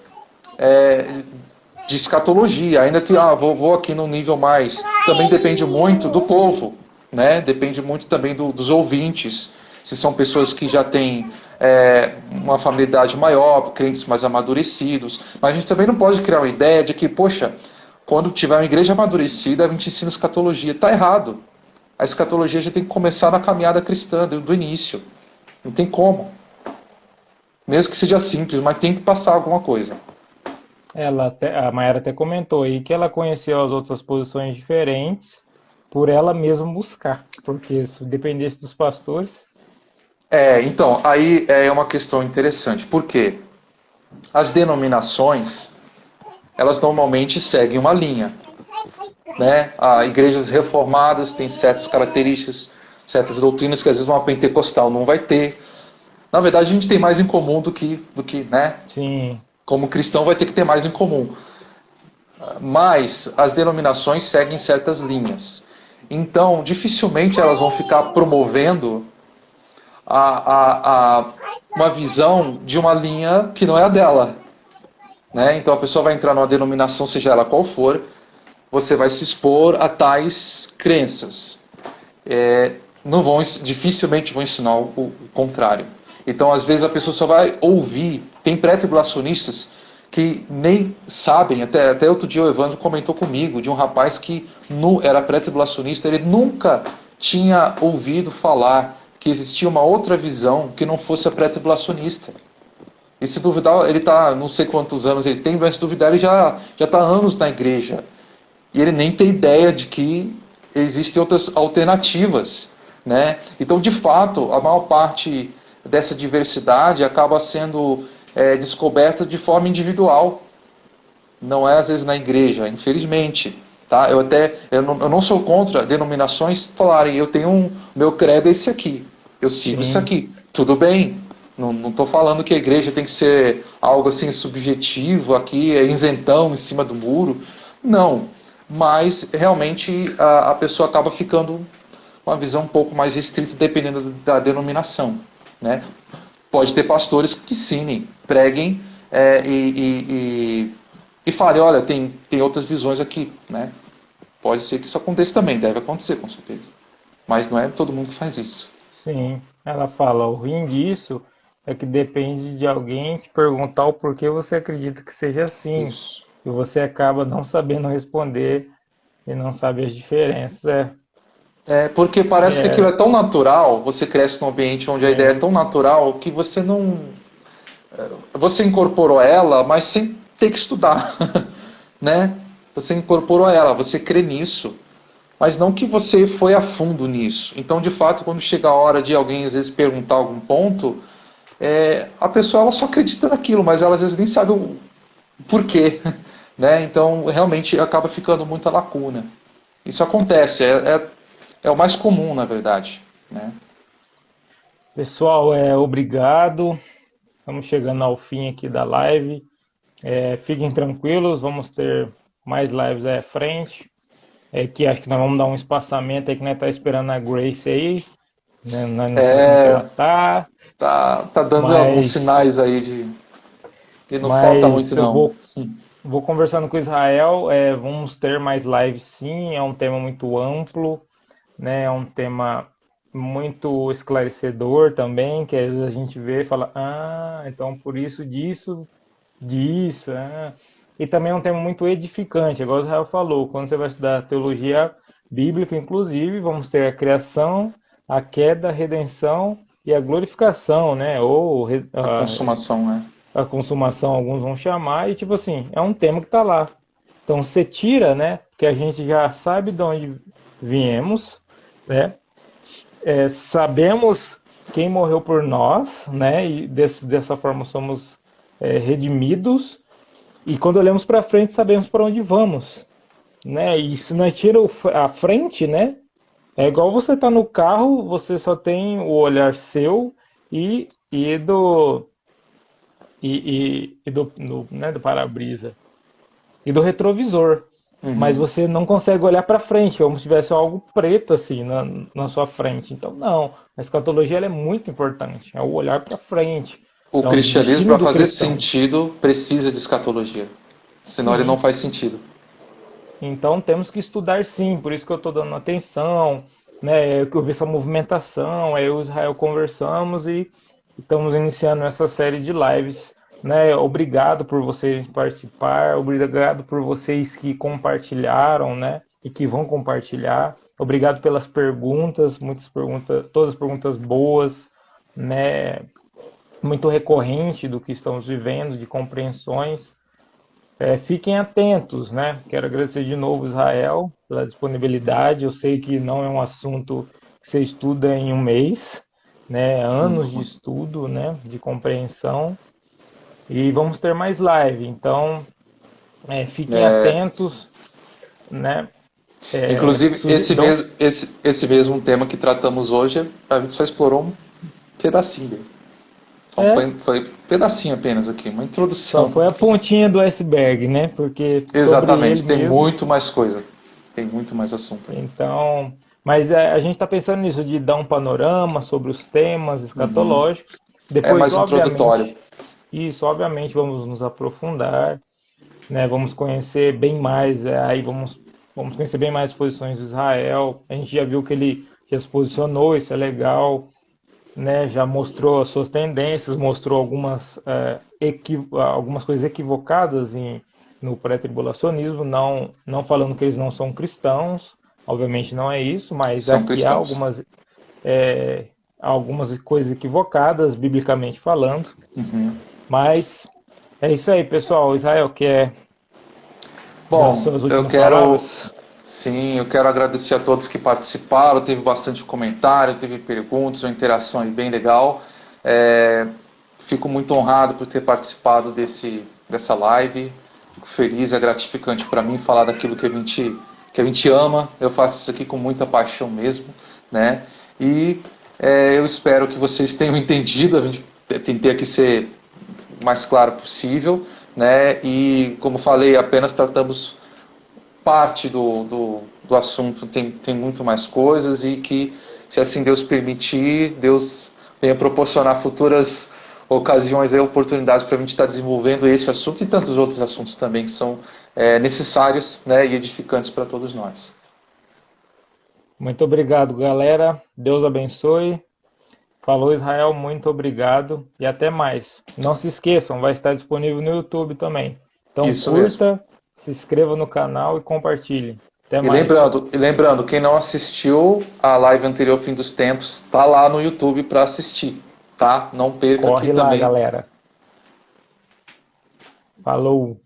de escatologia, ainda que vou aqui num nível mais... Também depende muito do povo, né? Depende muito também dos ouvintes, se são pessoas que já têm uma familiaridade maior, crentes mais amadurecidos. Mas a gente também não pode criar uma ideia de que, poxa, quando tiver uma igreja amadurecida, a gente ensina escatologia. Está errado. A escatologia já tem que começar na caminhada cristã, do início. Não tem como. Mesmo que seja simples, mas tem que passar alguma coisa. A Mayara até comentou aí que ela conheceu as outras posições diferentes por ela mesma buscar, porque se dependesse dos pastores... Então, aí é uma questão interessante, porque as denominações, elas normalmente seguem uma linha. Né? As igrejas reformadas têm certas características, certas doutrinas que às vezes uma pentecostal não vai ter. Na verdade, a gente tem mais em comum do que né? Sim. Como cristão vai ter que ter mais em comum. Mas as denominações seguem certas linhas. Então, dificilmente elas vão ficar promovendo uma visão de uma linha que não é a dela. Né? Então a pessoa vai entrar numa denominação, seja ela qual for, você vai se expor a tais crenças. Dificilmente vão ensinar o contrário. Então, às vezes, a pessoa só vai ouvir. Tem pré-tribulacionistas que nem sabem. Até outro dia o Evandro comentou comigo de um rapaz que era pré-tribulacionista. Ele nunca tinha ouvido falar que existia uma outra visão que não fosse a pré-tribulacionista. E se duvidar, ele está, não sei quantos anos ele tem, mas se duvidar, ele já está há anos na igreja. E ele nem tem ideia de que existem outras alternativas, né? Então, de fato, a maior parte dessa diversidade acaba sendo descoberta de forma individual. Não é, às vezes, na igreja, infelizmente. Tá? Eu não sou contra denominações falarem, eu tenho meu credo é esse aqui, eu sigo isso aqui. Tudo bem, não estou falando que a igreja tem que ser algo assim subjetivo, aqui é isentão em cima do muro. Não, mas realmente a pessoa acaba ficando com uma visão um pouco mais restrita dependendo da denominação. Né? Pode ter pastores que ensinem, preguem e falem, olha, tem outras visões aqui, né? Pode ser que isso aconteça também, deve acontecer, com certeza. Mas não é todo mundo que faz isso. Sim, ela fala, o ruim disso é que depende de alguém te perguntar o porquê você acredita que seja assim. Isso. E você acaba não sabendo responder e não sabe as diferenças. Porque parece que aquilo é tão natural, você cresce num ambiente onde a ideia é tão natural que você não... Você incorporou ela, mas sem ter que estudar, né? Você incorporou ela, você crê nisso, mas não que você foi a fundo nisso. Então, de fato, quando chega a hora de alguém, às vezes, perguntar algum ponto, a pessoa ela só acredita naquilo, mas ela, às vezes, nem sabe o porquê, né? Então, realmente, acaba ficando muita lacuna. Isso acontece, é o mais comum, na verdade, né? Pessoal, obrigado. Estamos chegando ao fim aqui da live. Fiquem tranquilos, vamos ter mais lives aí à frente. Que acho que nós vamos dar um espaçamento aí que nós tá esperando a Grace aí. Né? Nós não sabemos como que ela tá. Tá dando alguns sinais aí de não falta muito não. Vou conversando com o Israel, vamos ter mais lives sim, é um tema muito amplo, né? É um tema muito esclarecedor também, que às vezes a gente vê e fala, então por isso disso. E também é um tema muito edificante, igual o Israel falou, quando você vai estudar teologia bíblica, inclusive, vamos ter a criação, a queda, a redenção e a glorificação, né? Ou a consumação, né? A consumação, alguns vão chamar, e tipo assim, é um tema que está lá. Então você tira, né? Porque a gente já sabe de onde viemos, né? Sabemos quem morreu por nós, né? E dessa forma somos redimidos, e quando olhamos para frente sabemos para onde vamos, né? E se nós tiramos a frente, né? É igual você tá no carro, você só tem o olhar seu e do né, do para-brisa e do retrovisor, mas você não consegue olhar para frente, como se tivesse algo preto assim na sua frente. Então não, a escatologia ela é muito importante, é o olhar para frente. O cristianismo, para fazer sentido, precisa de escatologia. Senão ele não faz sentido. Então temos que estudar sim, por isso que eu estou dando atenção, né? Que eu vi essa movimentação, eu e o Israel conversamos e estamos iniciando essa série de lives. Né? Obrigado por vocês participar, obrigado por vocês que compartilharam, né? E que vão compartilhar. Obrigado pelas perguntas, muitas perguntas, todas as perguntas boas, né? Muito recorrente do que estamos vivendo, de compreensões. Fiquem atentos, né? Quero agradecer de novo, Israel, pela disponibilidade. Eu sei que não é um assunto que você estuda em um mês, né? Anos de estudo, né? De compreensão. E vamos ter mais live, então fiquem atentos, né? Inclusive, esse mesmo tema que tratamos hoje, a gente só explorou um pedacinho. Foi pedacinho apenas aqui, uma introdução. Só foi a pontinha do iceberg, né? Porque exatamente, tem muito mais coisa, tem muito mais assunto. Então, mas a gente está pensando nisso, de dar um panorama sobre os temas escatológicos. Depois, mais introdutório. Isso, obviamente, vamos nos aprofundar, né? Vamos conhecer bem mais, aí vamos conhecer bem mais as posições de Israel. A gente já viu que ele já se posicionou, isso é legal, né? Já mostrou as suas tendências, mostrou algumas coisas equivocadas no pré-tribulacionismo, não falando que eles não são cristãos, Obviamente não é isso, mas São aqui há cristãos. algumas coisas equivocadas, biblicamente falando. Uhum. Mas é isso aí, pessoal. Israel, quer dar Bom, suas últimas palavras? sim, eu quero agradecer a todos que participaram, teve bastante comentário, teve perguntas, uma interação aí bem legal. É, Fico muito honrado por ter participado dessa live, fico feliz, é gratificante para mim falar daquilo que a gente ama, eu faço isso aqui com muita paixão mesmo, né? E eu espero que vocês tenham entendido, a gente tentei aqui ser o mais claro possível, né? E como falei, apenas tratamos parte do assunto, tem muito mais coisas e que, se assim Deus permitir, Deus venha proporcionar futuras ocasiões e oportunidades para a gente estar desenvolvendo esse assunto e tantos outros assuntos também que são necessários, né, e edificantes para todos nós. Muito obrigado, galera. Deus abençoe. Falou, Israel, muito obrigado e até mais. Não se esqueçam, vai estar disponível no YouTube também. Então Isso mesmo. curta, se inscreva no canal e compartilhe. Até E mais. lembrando, quem não assistiu a live anterior Fim dos Tempos, tá lá no YouTube para assistir, tá? Não perca aqui Corre lá, também. galera. Falou.